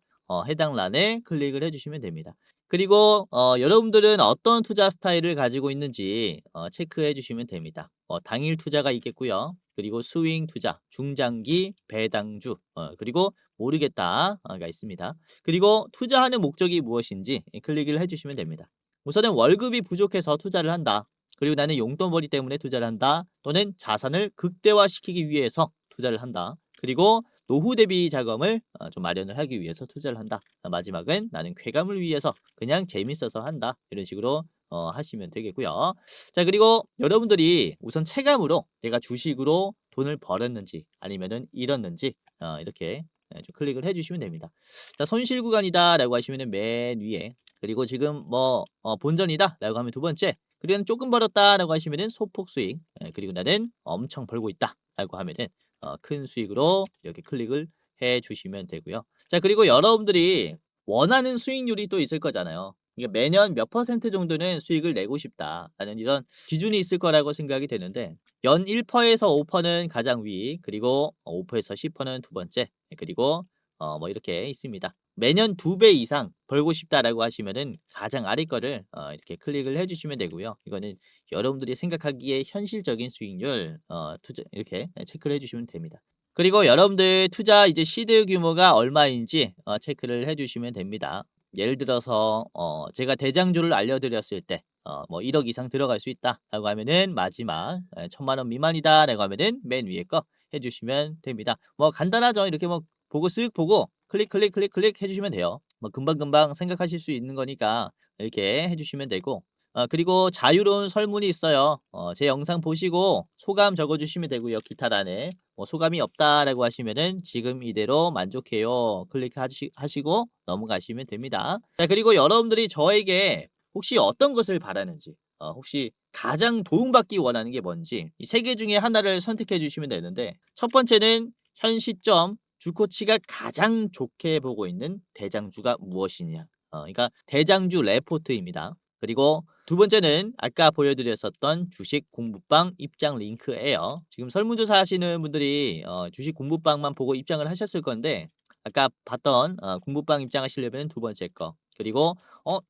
해당 란에 클릭을 해주시면 됩니다. 그리고 여러분들은 어떤 투자 스타일을 가지고 있는지 체크해 주시면 됩니다. 당일 투자가 있겠고요. 그리고 스윙 투자, 중장기, 배당주, 그리고 모르겠다가 있습니다. 그리고 투자하는 목적이 무엇인지 클릭을 해주시면 됩니다. 우선은 월급이 부족해서 투자를 한다. 그리고 나는 용돈벌이 때문에 투자를 한다. 또는 자산을 극대화시키기 위해서 투자를 한다. 그리고 노후 대비 자금을 좀 마련을 하기 위해서 투자를 한다. 마지막은 나는 쾌감을 위해서 그냥 재밌어서 한다. 이런 식으로 하시면 되겠고요. 자, 그리고 여러분들이 우선 체감으로 내가 주식으로 돈을 벌었는지 아니면은 잃었는지 이렇게 좀 클릭을 해주시면 됩니다. 자, 손실 구간이다 라고 하시면은 맨 위에 그리고 지금 뭐 본전이다 라고 하면 두 번째 그리고 조금 벌었다 라고 하시면은 소폭 수익 그리고 나는 엄청 벌고 있다 라고 하면은 큰 수익으로 이렇게 클릭을 해 주시면 되고요. 자, 그리고 여러분들이 원하는 수익률이 또 있을 거잖아요. 이게 매년 몇 퍼센트 정도는 수익을 내고 싶다라는 이런 기준이 있을 거라고 생각이 되는데 연 1%에서 5%는 가장 위 그리고 5%에서 10%는 두 번째 그리고 뭐 이렇게 있습니다. 매년 2배 이상 벌고 싶다라고 하시면은 가장 아래 거를 이렇게 클릭을 해 주시면 되고요. 이거는 여러분들이 생각하기에 현실적인 수익률 투자 이렇게 체크를 해 주시면 됩니다. 그리고 여러분들 투자 이제 시드 규모가 얼마인지 체크를 해 주시면 됩니다. 예를 들어서 제가 대장주를 알려드렸을 때 뭐 1억 이상 들어갈 수 있다라고 하면은 마지막 1,000만 원 미만이다라고 하면은 맨 위에 거 해주시면 됩니다. 뭐 간단하죠. 이렇게 뭐 보고 쓱 보고 클릭 해주시면 돼요. 뭐 금방금방 생각하실 수 있는 거니까 이렇게 해주시면 되고 그리고 자유로운 설문이 있어요. 제 영상 보시고 소감 적어주시면 되고요. 기타란에 뭐 소감이 없다라고 하시면은 지금 이대로 만족해요. 클릭하시고 넘어가시면 됩니다. 자, 그리고 여러분들이 저에게 혹시 어떤 것을 바라는지 혹시 가장 도움받기 원하는 게 뭔지 이 세 개 중에 하나를 선택해 주시면 되는데 첫 번째는 현 시점 주코치가 가장 좋게 보고 있는 대장주가 무엇이냐 그러니까 대장주 레포트입니다. 그리고 두 번째는 아까 보여드렸었던 주식 공부방 입장 링크예요. 지금 설문조사 하시는 분들이 주식 공부방만 보고 입장을 하셨을 건데 아까 봤던 공부방 입장하시려면 두 번째 거. 그리고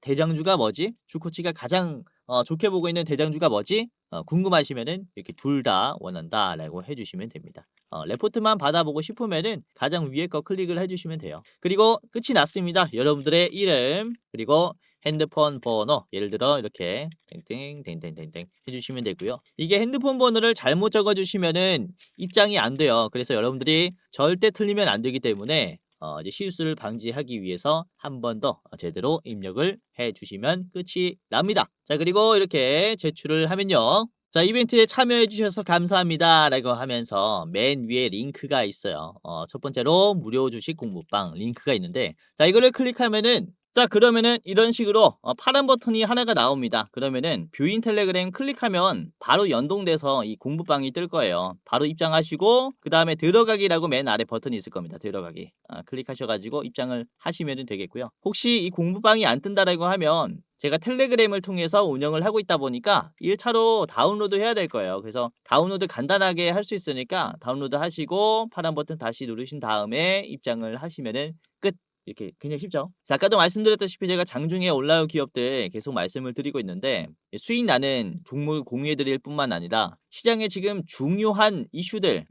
대장주가 뭐지? 주코치가 가장 좋게 보고 있는 대장주가 뭐지? 궁금하시면은 이렇게 둘 다 원한다라고 해주시면 됩니다. 레포트만 받아보고 싶으면은 가장 위에 거 클릭을 해주시면 돼요. 그리고 끝이 났습니다. 여러분들의 이름 그리고 핸드폰 번호 예를 들어 이렇게 땡땡땡땡땡땡 해주시면 되고요. 이게 핸드폰 번호를 잘못 적어주시면은 입장이 안 돼요. 그래서 여러분들이 절대 틀리면 안 되기 때문에 이제 실수를 방지하기 위해서 한 번 더 제대로 입력을 해주시면 끝이 납니다. 자 그리고 이렇게 제출을 하면요. 자 이벤트에 참여해 주셔서 감사합니다 라고 하면서 맨 위에 링크가 있어요. 첫 번째로 무료 주식 공부방 링크가 있는데 자 이거를 클릭하면은 자 그러면은 이런 식으로 파란 버튼이 하나가 나옵니다. 그러면은 뷰인 텔레그램 클릭하면 바로 연동돼서 이 공부방이 뜰 거예요. 바로 입장하시고 그 다음에 들어가기라고 맨 아래 버튼이 있을 겁니다. 들어가기 클릭하셔가지고 입장을 하시면 되겠고요. 혹시 이 공부방이 안 뜬다라고 하면 제가 텔레그램을 통해서 운영을 하고 있다 보니까 1차로 다운로드 해야 될 거예요. 그래서 다운로드 간단하게 할 수 있으니까 다운로드 하시고 파란 버튼 다시 누르신 다음에 입장을 하시면은 끝. 이렇게 굉장히 쉽죠. 자, 아까도 말씀드렸다시피 제가 장중에 올라올 기업들 계속 말씀을 드리고 있는데 수익 나는 종목을 공유해 드릴 뿐만 아니라 시장에 지금 중요한 이슈들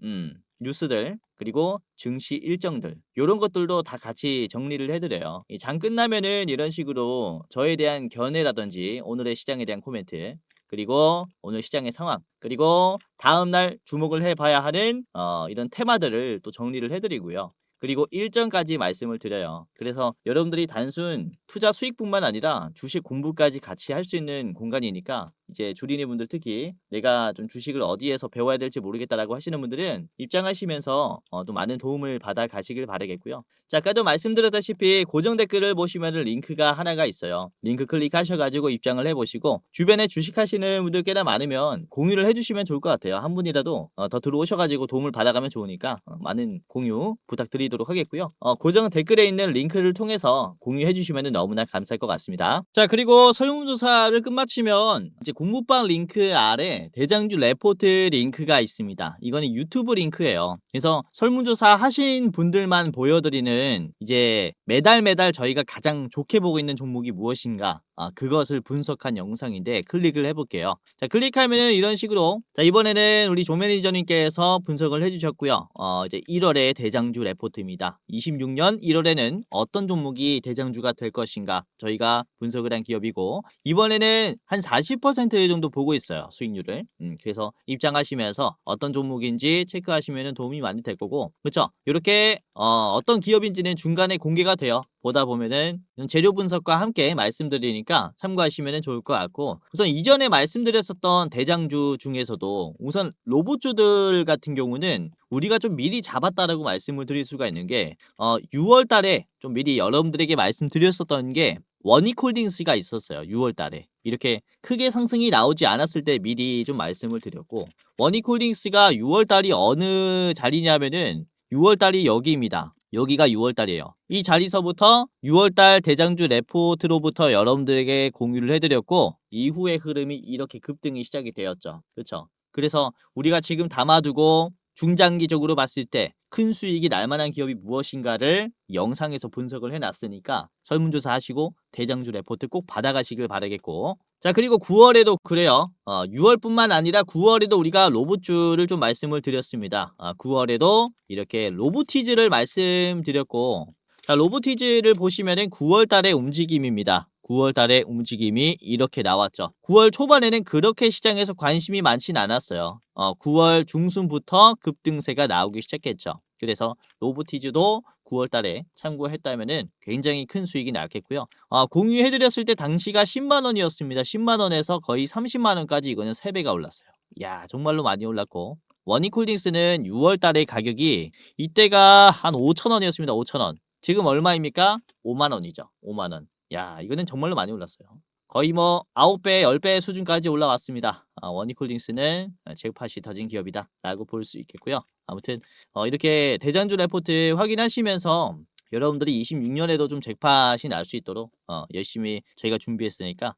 뉴스들 그리고 증시 일정들 요런 것들도 다 같이 정리를 해드려요. 이 장 끝나면은 이런 식으로 저에 대한 견해라든지 오늘의 시장에 대한 코멘트 그리고 오늘 시장의 상황 그리고 다음날 주목을 해봐야 하는 이런 테마들을 또 정리를 해드리고요. 그리고 일정까지 말씀을 드려요. 그래서 여러분들이 단순 투자 수익뿐만 아니라 주식 공부까지 같이 할 수 있는 공간이니까 이제 주린이 분들 특히 내가 좀 주식을 어디에서 배워야 될지 모르겠다라고 하시는 분들은 입장하시면서 또 많은 도움을 받아 가시길 바라겠고요. 자, 아까도 말씀드렸다시피 고정 댓글을 보시면 링크가 하나가 있어요. 링크 클릭하셔가지고 입장을 해보시고 주변에 주식하시는 분들 꽤나 많으면 공유를 해주시면 좋을 것 같아요. 한 분이라도 더 들어오셔가지고 도움을 받아가면 좋으니까 많은 공유 부탁드리도록 하겠고요. 고정 댓글에 있는 링크를 통해서 공유해 주시면 너무나 감사할 것 같습니다. 자 그리고 설문조사를 끝마치면 이제 공부방 링크 아래 대장주 레포트 링크가 있습니다. 이거는 유튜브 링크예요. 그래서 설문조사 하신 분들만 보여드리는 이제 매달 저희가 가장 좋게 보고 있는 종목이 무엇인가 그것을 분석한 영상인데 클릭을 해볼게요. 자 클릭하면 이런 식으로 자 이번에는 우리 조 매니저님께서 분석을 해주셨고요. 이제 1월의 대장주 레포트입니다. 26년 1월에는 어떤 종목이 대장주가 될 것인가 저희가 분석을 한 기업이고 이번에는 한 40% 정도 보고 있어요. 수익률을. 그래서 입장하시면서 어떤 종목인지 체크하시면 도움이 많이 될 거고 그렇죠? 이렇게 어떤 기업인지는 중간에 공개가 돼요. 보다 보면은 재료 분석과 함께 말씀드리니까 참고하시면 좋을 것 같고 우선 이전에 말씀드렸었던 대장주 중에서도 우선 로봇주들 같은 경우는 우리가 좀 미리 잡았다라고 말씀을 드릴 수가 있는 게 6월 달에 좀 미리 여러분들에게 말씀드렸었던 게 원익홀딩스가 있었어요. 6월 달에 이렇게 크게 상승이 나오지 않았을 때 미리 좀 말씀을 드렸고 원익홀딩스가 6월 달이 어느 자리냐면은 6월 달이 여기입니다. 여기가 6월 달이에요. 이 자리서부터 6월 달 대장주 레포트로부터 여러분들에게 공유를 해드렸고 이후의 흐름이 이렇게 급등이 시작이 되었죠. 그렇죠? 그래서 우리가 지금 담아두고 중장기적으로 봤을 때 큰 수익이 날 만한 기업이 무엇인가를 영상에서 분석을 해놨으니까 설문조사 하시고 대장주 레포트 꼭 받아가시길 바라겠고 자 그리고 9월에도 그래요. 6월뿐만 아니라 9월에도 우리가 로봇주를 좀 말씀을 드렸습니다. 9월에도 이렇게 로보티즈를 말씀드렸고 자 로보티즈를 보시면은 9월 달의 움직임입니다. 9월 달의 움직임이 이렇게 나왔죠. 9월 초반에는 그렇게 시장에서 관심이 많진 않았어요. 9월 중순부터 급등세가 나오기 시작했죠. 그래서 로보티즈도 9월 달에 참고했다면은 굉장히 큰 수익이 났겠고요. 공유해드렸을 때 당시가 10만 원이었습니다. 10만 원에서 거의 30만 원까지 이거는 3배가 올랐어요. 야 정말로 많이 올랐고 원익홀딩스는 6월 달의 가격이 이때가 한 5천 원이었습니다. 5천 원. 지금 얼마입니까? 5만 원이죠. 5만 원. 야 이거는 정말로 많이 올랐어요. 거의 뭐 9배, 10배 수준까지 올라왔습니다. 원익홀딩스는 잭팟이 터진 기업이다 라고 볼 수 있겠고요. 아무튼 이렇게 대장주 레포트 확인하시면서 여러분들이 26년에도 좀 잭팟이 날 수 있도록 열심히 저희가 준비했으니까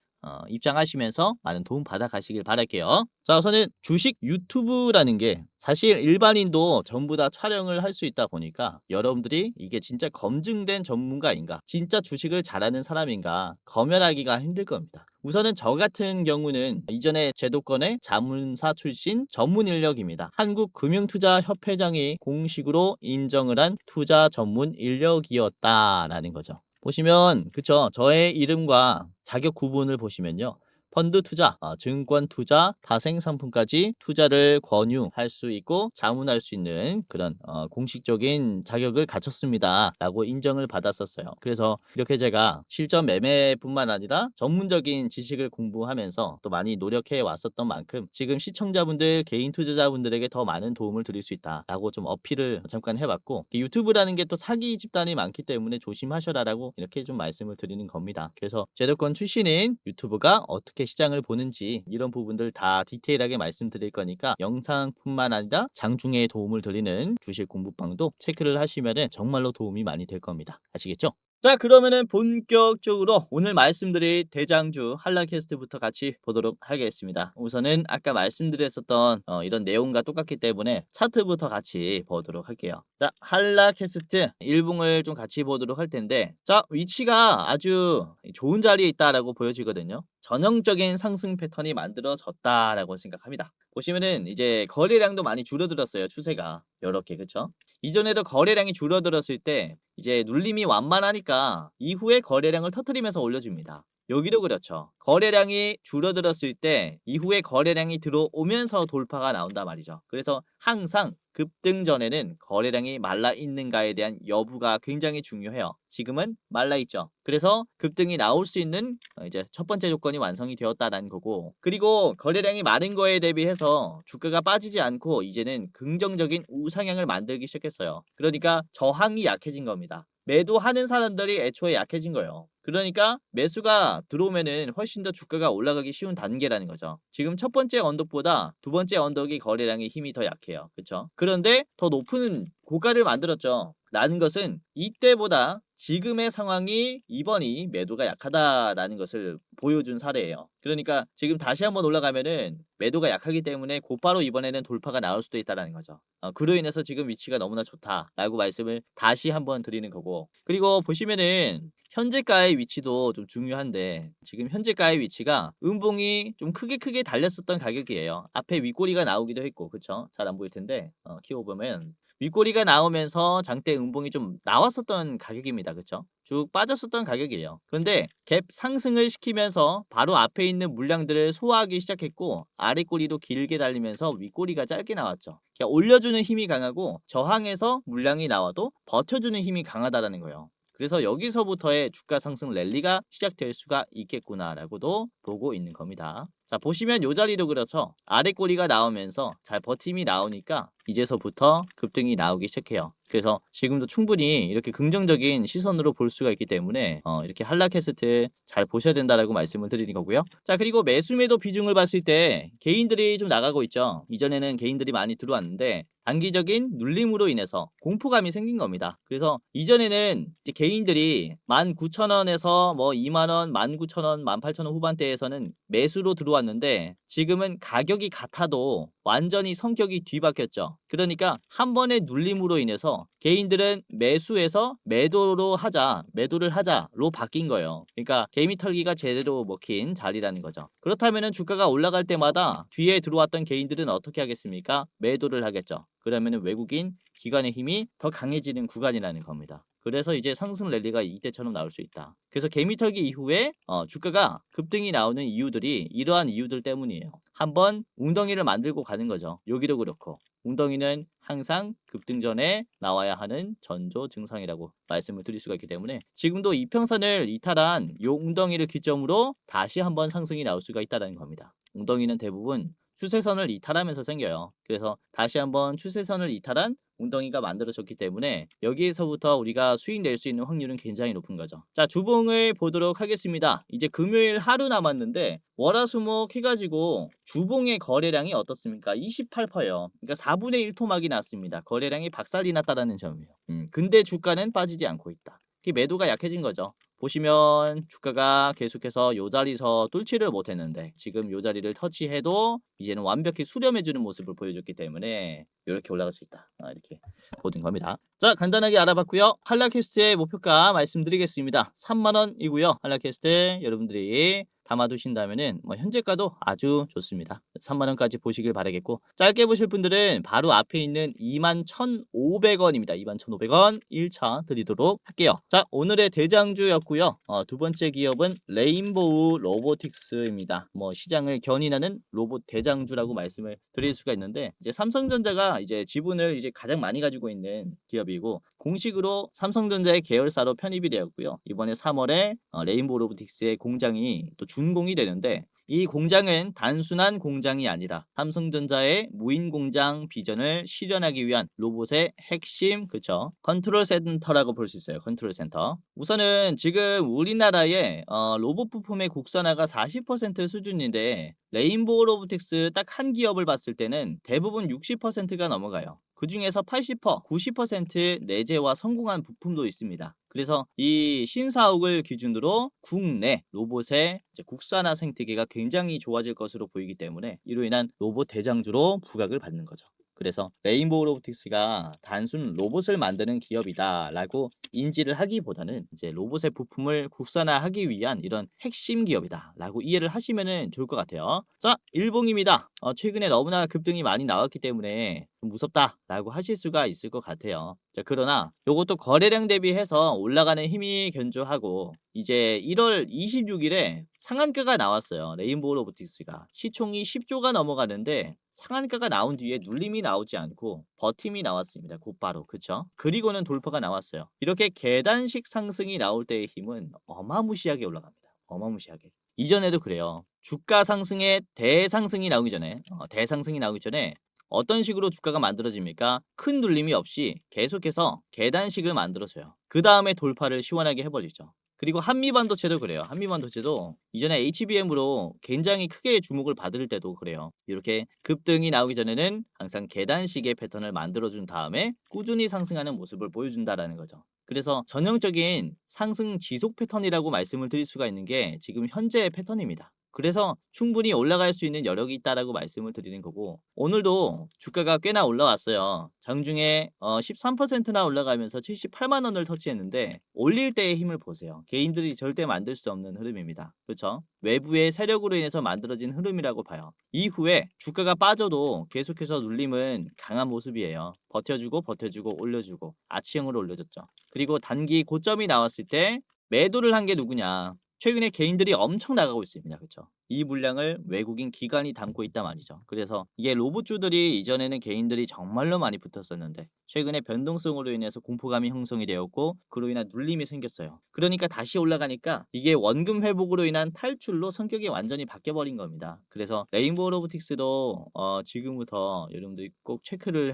입장하시면서 많은 도움 받아 가시길 바랄게요. 자, 우선은 주식 유튜브라는 게 사실 일반인도 전부 다 촬영을 할 수 있다 보니까 여러분들이 이게 진짜 검증된 전문가인가, 진짜 주식을 잘하는 사람인가 검열하기가 힘들 겁니다. 우선은 저 같은 경우는 이전에 제도권의 자문사 출신 전문 인력입니다. 한국금융투자협회장이 공식으로 인정을 한 투자 전문 인력이었다라는 거죠. 보시면 그쵸, 저의 이름과 자격 구분을 보시면요, 펀드 투자, 증권 투자, 파생 상품까지 투자를 권유할 수 있고 자문할 수 있는 그런 공식적인 자격을 갖췄습니다라고 인정을 받았었어요. 그래서 이렇게 제가 실전 매매뿐만 아니라 전문적인 지식을 공부하면서 또 많이 노력해 왔었던 만큼 지금 시청자분들, 개인 투자자분들에게 더 많은 도움을 드릴 수 있다라고 좀 어필을 잠깐 해봤고, 유튜브라는 게 또 사기 집단이 많기 때문에 조심하셔라라고 이렇게 좀 말씀을 드리는 겁니다. 그래서 제도권 출신인 유튜브가 어떻게 시장을 보는지 이런 부분들 다 디테일하게 말씀드릴 거니까 영상뿐만 아니라 장중에 도움을 드리는 주식 공부방도 체크를 하시면 정말로 도움이 많이 될 겁니다. 아시겠죠? 자, 그러면은 본격적으로 오늘 말씀드릴 대장주 한라캐스트부터 같이 보도록 하겠습니다. 우선은 아까 말씀드렸었던 이런 내용과 똑같기 때문에 차트부터 같이 보도록 할게요. 자, 한라캐스트 일봉을 좀 같이 보도록 할 텐데, 자, 위치가 아주 좋은 자리에 있다라고 보여지거든요. 전형적인 상승 패턴이 만들어졌다라고 생각합니다. 보시면은 이제 거래량도 많이 줄어들었어요. 추세가 이렇게, 그쵸? 이전에도 거래량이 줄어들었을 때 이제 눌림이 완만하니까 이후에 거래량을 터트리면서 올려줍니다. 여기도 그렇죠. 거래량이 줄어들었을 때 이후에 거래량이 들어오면서 돌파가 나온단 말이죠. 그래서 항상 급등 전에는 거래량이 말라 있는가에 대한 여부가 굉장히 중요해요. 지금은 말라 있죠. 그래서 급등이 나올 수 있는 이제 첫 번째 조건이 완성이 되었다라는 거고, 그리고 거래량이 많은 거에 대비해서 주가가 빠지지 않고 이제는 긍정적인 우상향을 만들기 시작했어요. 그러니까 저항이 약해진 겁니다. 매도하는 사람들이 애초에 약해진 거예요. 그러니까 매수가 들어오면은 훨씬 더 주가가 올라가기 쉬운 단계라는 거죠. 지금 첫 번째 언덕보다 두 번째 언덕이 거래량의 힘이 더 약해요. 그렇죠? 그런데 더 높은 고가를 만들었죠. 라는 것은 이때보다 지금의 상황이 이번이 매도가 약하다라는 것을 보여준 사례예요. 그러니까 지금 다시 한번 올라가면은 매도가 약하기 때문에 곧바로 이번에는 돌파가 나올 수도 있다라는 거죠. 그로 인해서 지금 위치가 너무나 좋다라고 말씀을 다시 한번 드리는 거고, 그리고 보시면은 현재가의 위치도 좀 중요한데, 지금 현재가의 위치가 음봉이 좀 크게 달렸었던 가격이에요. 앞에 윗꼬리가 나오기도 했고, 그쵸? 잘 안 보일 텐데 키워보면 윗꼬리가 나오면서 장대 음봉이 좀 나왔었던 가격입니다. 그쵸? 쭉 빠졌었던 가격이에요. 그런데 갭 상승을 시키면서 바로 앞에 있는 물량들을 소화하기 시작했고, 아랫꼬리도 길게 달리면서 윗꼬리가 짧게 나왔죠. 그러니까 올려주는 힘이 강하고 저항에서 물량이 나와도 버텨주는 힘이 강하다라는 거예요. 그래서 여기서부터의 주가 상승 랠리가 시작될 수가 있겠구나라고도 보고 있는 겁니다. 자, 보시면 요 자리도 그렇죠. 아래 꼬리가 나오면서 잘 버팀이 나오니까 이제서부터 급등이 나오기 시작해요. 그래서 지금도 충분히 이렇게 긍정적인 시선으로 볼 수가 있기 때문에 이렇게 한라캐스트 잘 보셔야 된다라고 말씀을 드리는 거고요. 자, 그리고 매수매도 비중을 봤을 때 개인들이 좀 나가고 있죠. 이전에는 개인들이 많이 들어왔는데 단기적인 눌림으로 인해서 공포감이 생긴 겁니다. 그래서 이전에는 이제 개인들이 19,000원에서 뭐 2만원, 19,000원, 18,000원 후반대에서는 매수로 들어왔는데 지금은 가격이 같아도 완전히 성격이 뒤바뀌었죠. 그러니까 한 번의 눌림으로 인해서 개인들은 매수해서 매도를 하자로 바뀐 거예요. 그러니까 개미 털기가 제대로 먹힌 자리라는 거죠. 그렇다면 주가가 올라갈 때마다 뒤에 들어왔던 개인들은 어떻게 하겠습니까? 매도를 하겠죠. 그러면 외국인 기관의 힘이 더 강해지는 구간이라는 겁니다. 그래서 이제 상승 랠리가 이때처럼 나올 수 있다. 그래서 개미털기 이후에 주가가 급등이 나오는 이유들이 이러한 이유들 때문이에요. 한번 웅덩이를 만들고 가는 거죠. 여기도 그렇고. 웅덩이는 항상 급등 전에 나와야 하는 전조 증상이라고 말씀을 드릴 수가 있기 때문에 지금도 이평선을 이탈한 요 웅덩이를 기점으로 다시 한번 상승이 나올 수가 있다는 겁니다. 웅덩이는 대부분 추세선을 이탈하면서 생겨요. 그래서 다시 한번 추세선을 이탈한 웅덩이가 만들어졌기 때문에 여기에서부터 우리가 수익 낼 수 있는 확률은 굉장히 높은 거죠. 자, 주봉을 보도록 하겠습니다. 이제 금요일 하루 남았는데 월화수목 해가지고 주봉의 거래량이 어떻습니까? 28%예요. 그러니까 4분의 1 토막이 났습니다. 거래량이 박살이 났다라는 점이에요. 근데 주가는 빠지지 않고 있다. 매도가 약해진 거죠. 보시면 주가가 계속해서 요 자리에서 뚫지를 못했는데 지금 요 자리를 터치해도 이제는 완벽히 수렴해주는 모습을 보여줬기 때문에 이렇게 올라갈 수 있다. 이렇게 보는 겁니다. 자, 간단하게 알아봤고요. 한라캐스트의 목표가 말씀드리겠습니다. 3만원이고요. 한라캐스트 여러분들이 담아두신다면은 뭐 현재가도 아주 좋습니다. 3만원까지 보시길 바라겠고, 짧게 보실 분들은 바로 앞에 있는 21,500원입니다. 21,500원 1차 드리도록 할게요. 자, 오늘의 대장주였고요. 두 번째 기업은 레인보우 로보틱스입니다. 뭐 시장을 견인하는 로봇 대장주라고 말씀을 드릴 수가 있는데, 이제 삼성전자가 이제 지분을 이제 가장 많이 가지고 있는 기업이고, 공식으로 삼성전자의 계열사로 편입이 되었고요. 이번에 3월에 레인보우 로보틱스의 공장이 또 준공이 되는데, 이 공장은 단순한 공장이 아니라 삼성전자의 무인 공장 비전을 실현하기 위한 로봇의 핵심, 그쵸? 컨트롤 센터라고 볼 수 있어요. 컨트롤 센터. 우선은 지금 우리나라의 로봇 부품의 국산화가 40% 수준인데, 레인보우 로보틱스 딱 한 기업을 봤을 때는 대부분 60%가 넘어가요. 그 중에서 80%, 90% 내재화 성공한 부품도 있습니다. 그래서 이 신사옥을 기준으로 국내 로봇의 국산화 생태계가 굉장히 좋아질 것으로 보이기 때문에 이로 인한 로봇 대장주로 부각을 받는 거죠. 그래서 레인보우 로보틱스가 단순 로봇을 만드는 기업이다라고 인지를 하기보다는 이제 로봇의 부품을 국산화하기 위한 이런 핵심 기업이다라고 이해를 하시면 좋을 것 같아요. 자, 일봉입니다. 최근에 너무나 급등이 많이 나왔기 때문에 좀 무섭다라고 하실 수가 있을 것 같아요. 자, 그러나 이것도 거래량 대비해서 올라가는 힘이 견조하고, 이제 1월 26일에 상한가가 나왔어요. 레인보우 로보틱스가 시총이 10조가 넘어가는데 상한가가 나온 뒤에 눌림이 나오지 않고 버팀이 나왔습니다. 곧바로. 그쵸? 그리고는 돌파가 나왔어요. 이렇게 계단식 상승이 나올 때의 힘은 어마무시하게 올라갑니다. 어마무시하게. 이전에도 그래요. 주가 상승에 대상승이 나오기 전에 대상승이 나오기 전에 어떤 식으로 주가가 만들어집니까? 큰 눌림이 없이 계속해서 계단식을 만들어줘요. 그 다음에 돌파를 시원하게 해버리죠. 그리고 한미반도체도 그래요. 한미반도체도 이전에 HBM으로 굉장히 크게 주목을 받을 때도 그래요. 이렇게 급등이 나오기 전에는 항상 계단식의 패턴을 만들어준 다음에 꾸준히 상승하는 모습을 보여준다라는 거죠. 그래서 전형적인 상승 지속 패턴이라고 말씀을 드릴 수가 있는 게 지금 현재의 패턴입니다. 그래서 충분히 올라갈 수 있는 여력이 있다라고 말씀을 드리는 거고, 오늘도 주가가 꽤나 올라왔어요. 장중에 13%나 올라가면서 78만 원을 터치했는데, 올릴 때의 힘을 보세요. 개인들이 절대 만들 수 없는 흐름입니다. 그렇죠? 외부의 세력으로 인해서 만들어진 흐름이라고 봐요. 이후에 주가가 빠져도 계속해서 눌림은 강한 모습이에요. 버텨주고 버텨주고 올려주고 아치형으로 올려줬죠. 그리고 단기 고점이 나왔을 때 매도를 한 게 누구냐? 최근에 개인들이 엄청 나가고 있습니다. 그렇죠? 이 물량을 외국인 기관이 담고 있단 말이죠. 그래서 이게 로봇주들이 이전에는 개인들이 정말로 많이 붙었었는데 최근에 변동성으로 인해서 공포감이 형성이 되었고, 그로 인한 눌림이 생겼어요. 그러니까 다시 올라가니까 이게 원금 회복으로 인한 탈출로 성격이 완전히 바뀌어버린 겁니다. 그래서 레인보우 로보틱스도 지금부터 여러분들이 꼭 체크를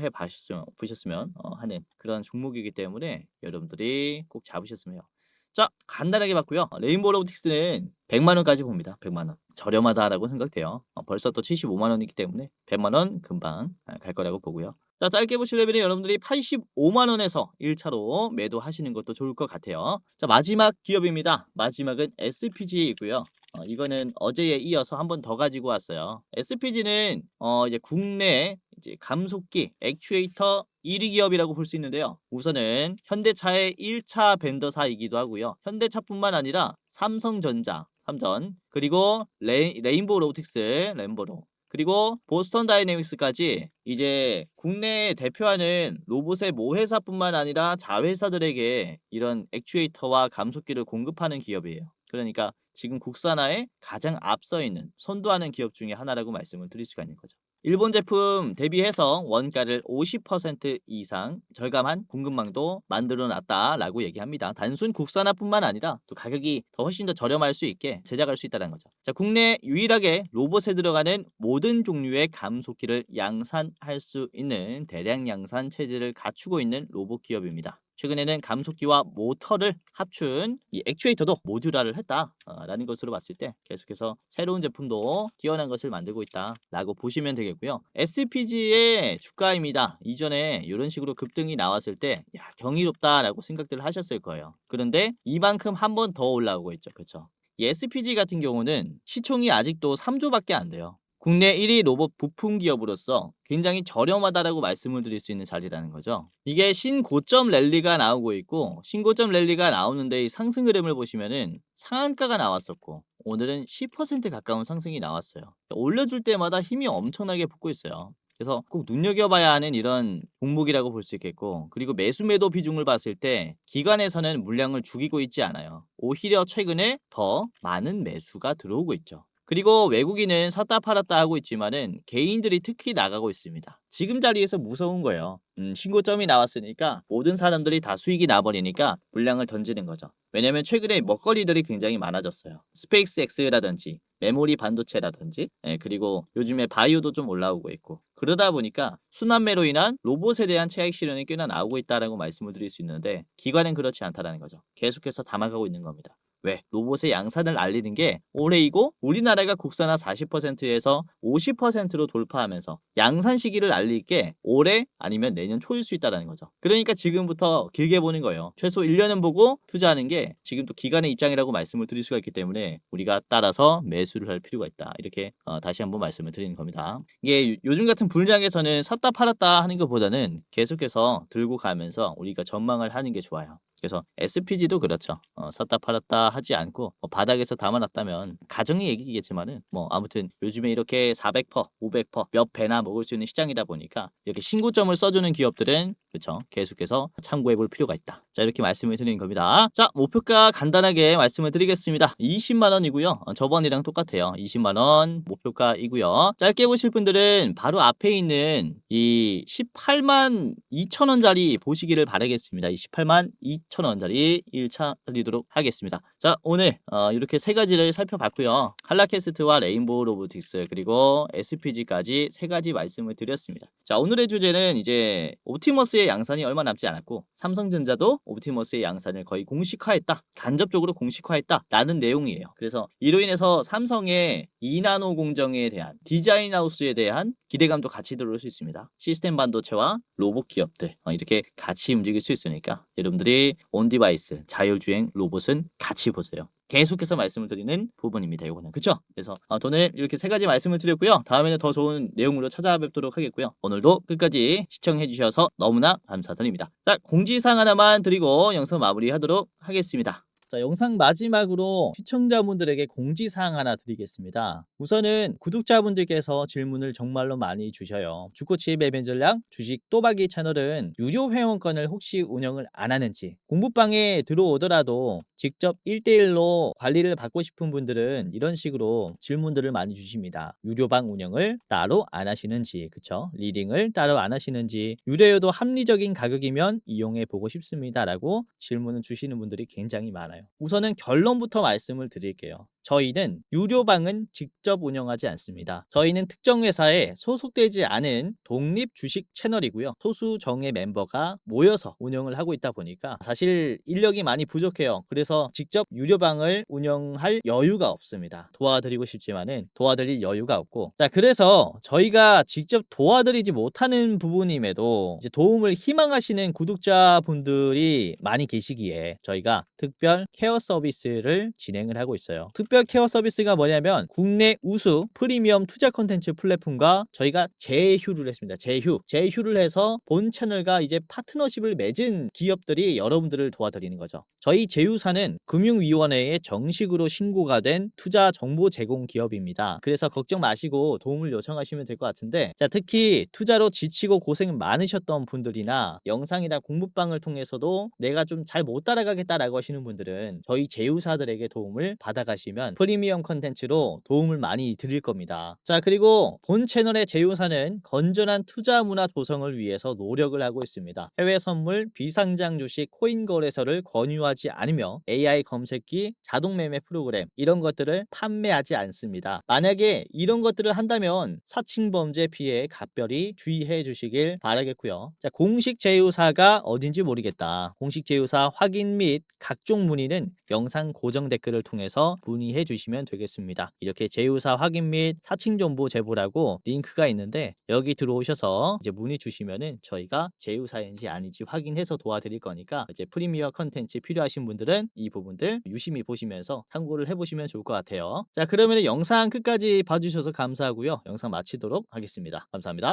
보셨으면 하는 그런 종목이기 때문에 여러분들이 꼭 잡으셨으면 해요. 자, 간단하게 봤고요. 레인보우 로보틱스는 100만 원까지 봅니다. 100만 원. 저렴하다라고 생각돼요. 벌써 또 75만 원이기 때문에 100만 원 금방 갈 거라고 보고요. 자, 짧게 보시려면 여러분들이 85만 원에서 1차로 매도하시는 것도 좋을 것 같아요. 자, 마지막 기업입니다. 마지막은 SPG이고요. 이거는 어제에 이어서 한 번 더 가지고 왔어요. SPG는 이제 국내 이제 감속기 액추에이터 1위 기업이라고 볼 수 있는데요. 우선은 현대차의 1차 벤더사이기도 하고요. 현대차뿐만 아니라 삼성전자, 삼전, 그리고 레인보우 로보틱스, 램보로, 그리고 보스턴 다이내믹스까지 이제 국내에 대표하는 로봇의 모회사뿐만 아니라 자회사들에게 이런 액추에이터와 감속기를 공급하는 기업이에요. 그러니까 지금 국산화에 가장 앞서 있는 선도하는 기업 중에 하나라고 말씀을 드릴 수가 있는 거죠. 일본 제품 대비해서 원가를 50% 이상 절감한 공급망도 만들어 놨다라고 얘기합니다. 단순 국산화뿐만 아니라 또 가격이 더 훨씬 더 저렴할 수 있게 제작할 수 있다는 거죠. 자, 국내 유일하게 로봇에 들어가는 모든 종류의 감속기를 양산할 수 있는 대량 양산 체제를 갖추고 있는 로봇 기업입니다. 최근에는 감속기와 모터를 합춘 이 액추에이터도 모듈화를 했다라는 것으로 봤을 때 계속해서 새로운 제품도 뛰어난 것을 만들고 있다라고 보시면 되겠고요. SPG의 주가입니다. 이전에 이런 식으로 급등이 나왔을 때 야, 경이롭다라고 생각들을 하셨을 거예요. 그런데 이만큼 한 번 더 올라오고 있죠. 그렇죠? 이 SPG 같은 경우는 시총이 아직도 3조밖에 안 돼요. 국내 1위 로봇 부품 기업으로서 굉장히 저렴하다라고 말씀을 드릴 수 있는 자리라는 거죠. 이게 신고점 랠리가 나오고 있고 신고점 랠리가 나오는데 이 상승 흐름을 보시면은 상한가가 나왔었고 오늘은 10% 가까운 상승이 나왔어요. 올려줄 때마다 힘이 엄청나게 붙고 있어요. 그래서 꼭 눈여겨봐야 하는 이런 종목이라고 볼 수 있겠고 그리고 매수 매도 비중을 봤을 때 기관에서는 물량을 죽이고 있지 않아요. 오히려 최근에 더 많은 매수가 들어오고 있죠. 그리고 외국인은 샀다 팔았다 하고 있지만은 개인들이 특히 나가고 있습니다. 지금 자리에서 무서운 거예요. 신고점이 나왔으니까 모든 사람들이 다 수익이 나버리니까 물량을 던지는 거죠. 왜냐면 최근에 먹거리들이 굉장히 많아졌어요. 스페이스X라든지 메모리 반도체라든지 그리고 요즘에 바이오도 좀 올라오고 있고 그러다 보니까 순환매로 인한 로봇에 대한 차익 실현이 꽤나 나오고 있다라고 말씀을 드릴 수 있는데 기관은 그렇지 않다라는 거죠. 계속해서 담아가고 있는 겁니다. 왜? 로봇의 양산을 알리는 게 올해이고 우리나라가 국산화 40%에서 50%로 돌파하면서 양산 시기를 알릴 게 올해 아니면 내년 초일 수 있다는 거죠. 그러니까 지금부터 길게 보는 거예요. 최소 1년은 보고 투자하는 게 지금 또 기관의 입장이라고 말씀을 드릴 수가 있기 때문에 우리가 따라서 매수를 할 필요가 있다. 이렇게 다시 한번 말씀을 드리는 겁니다. 이게 요즘 같은 불장에서는 샀다 팔았다 하는 것보다는 계속해서 들고 가면서 우리가 전망을 하는 게 좋아요. 그래서 SPG도 그렇죠. 샀다 팔았다 하지 않고 바닥에서 담아놨다면 가정의 얘기겠지만은 아무튼 요즘에 이렇게 400%, 500%, 몇 배나 먹을 수 있는 시장이다 보니까 이렇게 신고점을 써주는 기업들은 그렇죠. 계속해서 참고해 볼 필요가 있다. 자 이렇게 말씀을 드리는 겁니다. 자 목표가 간단하게 말씀을 드리겠습니다. 20만 원이고요. 저번이랑 똑같아요. 20만 원 목표가이고요. 짧게 보실 분들은 바로 앞에 있는 이 18만 2천 원짜리 보시기를 바라겠습니다. 이 18만 2천 원짜리 1차 드리도록 하겠습니다. 자 오늘 이렇게 세 가지를 살펴봤고요. 한라캐스트와 레인보우 로보틱스 그리고 SPG까지 세 가지 말씀을 드렸습니다. 자 오늘의 주제는 이제 옵티머스의 양산이 얼마 남지 않았고 삼성전자도 옵티머스의 양산을 거의 공식화했다. 간접적으로 공식화했다. 라는 내용이에요. 그래서 이로 인해서 삼성의 2나노 공정에 대한 디자인 하우스에 대한 기대감도 같이 들어올 수 있습니다. 시스템 반도체와 로봇 기업들 이렇게 같이 움직일 수 있으니까 여러분들이 온디바이스 자율주행 로봇은 같이 보세요. 계속해서 말씀을 드리는 부분입니다. 이거는 그쵸? 그래서 오늘 이렇게 세 가지 말씀을 드렸고요. 다음에는 더 좋은 내용으로 찾아뵙도록 하겠고요. 오늘도 끝까지 시청해 주셔서 너무나 감사드립니다. 자 공지사항 하나만 드리고 영상 마무리하도록 하겠습니다. 자, 영상 마지막으로 시청자분들에게 공지사항 하나 드리겠습니다. 우선은 구독자분들께서 질문을 정말로 많이 주셔요. 주코치의 매매 전략, 주식 또박이 채널은 유료 회원권을 혹시 운영을 안 하는지, 공부방에 들어오더라도 직접 1대1로 관리를 받고 싶은 분들은 이런 식으로 질문들을 많이 주십니다. 유료방 운영을 따로 안 하시는지, 그쵸? 리딩을 따로 안 하시는지, 유료여도 합리적인 가격이면 이용해 보고 싶습니다. 라고 질문을 주시는 분들이 굉장히 많아요. 우선은 결론부터 말씀을 드릴게요. 저희는 유료방은 직접 운영하지 않습니다. 저희는 특정 회사에 소속되지 않은 독립 주식 채널이고요. 소수 정예 멤버가 모여서 운영을 하고 있다 보니까 사실 인력이 많이 부족해요. 그래서 직접 유료방을 운영할 여유가 없습니다. 도와드리고 싶지만은 도와드릴 여유가 없고 자 그래서 저희가 직접 도와드리지 못하는 부분임에도 이제 도움을 희망하시는 구독자분들이 많이 계시기에 저희가 특별 케어 서비스를 진행을 하고 있어요. 특별 케어 서비스가 뭐냐면 국내 우수 프리미엄 투자 콘텐츠 플랫폼과 저희가 제휴를 했습니다. 제휴를 해서 본 채널과 이제 파트너십을 맺은 기업들이 여러분들을 도와드리는 거죠. 저희 제휴사는 금융위원회에 정식으로 신고가 된 투자 정보 제공 기업입니다. 그래서 걱정 마시고 도움을 요청하시면 될 것 같은데 자 특히 투자로 지치고 고생 많으셨던 분들이나 영상이나 공부방을 통해서도 내가 좀 잘 못 따라가겠다라고 하시는 분들은 분들은 저희 제휴사들에게 도움을 받아가시면 프리미엄 컨텐츠로 도움을 많이 드릴 겁니다. 자, 그리고 본 채널의 제휴사는 건전한 투자 문화 조성을 위해서 노력을 하고 있습니다. 해외 선물, 비상장 주식, 코인 거래소를 권유하지 않으며 AI 검색기, 자동 매매 프로그램 이런 것들을 판매하지 않습니다. 만약에 이런 것들을 한다면 사칭 범죄 피해에 각별히 주의해 주시길 바라겠고요. 자, 공식 제휴사가 어딘지 모르겠다. 공식 제휴사 확인 및 각종 문의는 영상 고정 댓글을 통해서 문의해 주시면 되겠습니다. 이렇게 제휴사 확인 및 사칭 정보 제보라고 링크가 있는데 여기 들어오셔서 이제 문의 주시면은 저희가 제휴사인지 아닌지 확인해서 도와드릴 거니까 이제 프리미어 컨텐츠 필요하신 분들은 이 부분들 유심히 보시면서 참고를 해보시면 좋을 것 같아요. 자, 그러면 영상 끝까지 봐주셔서 감사하고요. 영상 마치도록 하겠습니다. 감사합니다.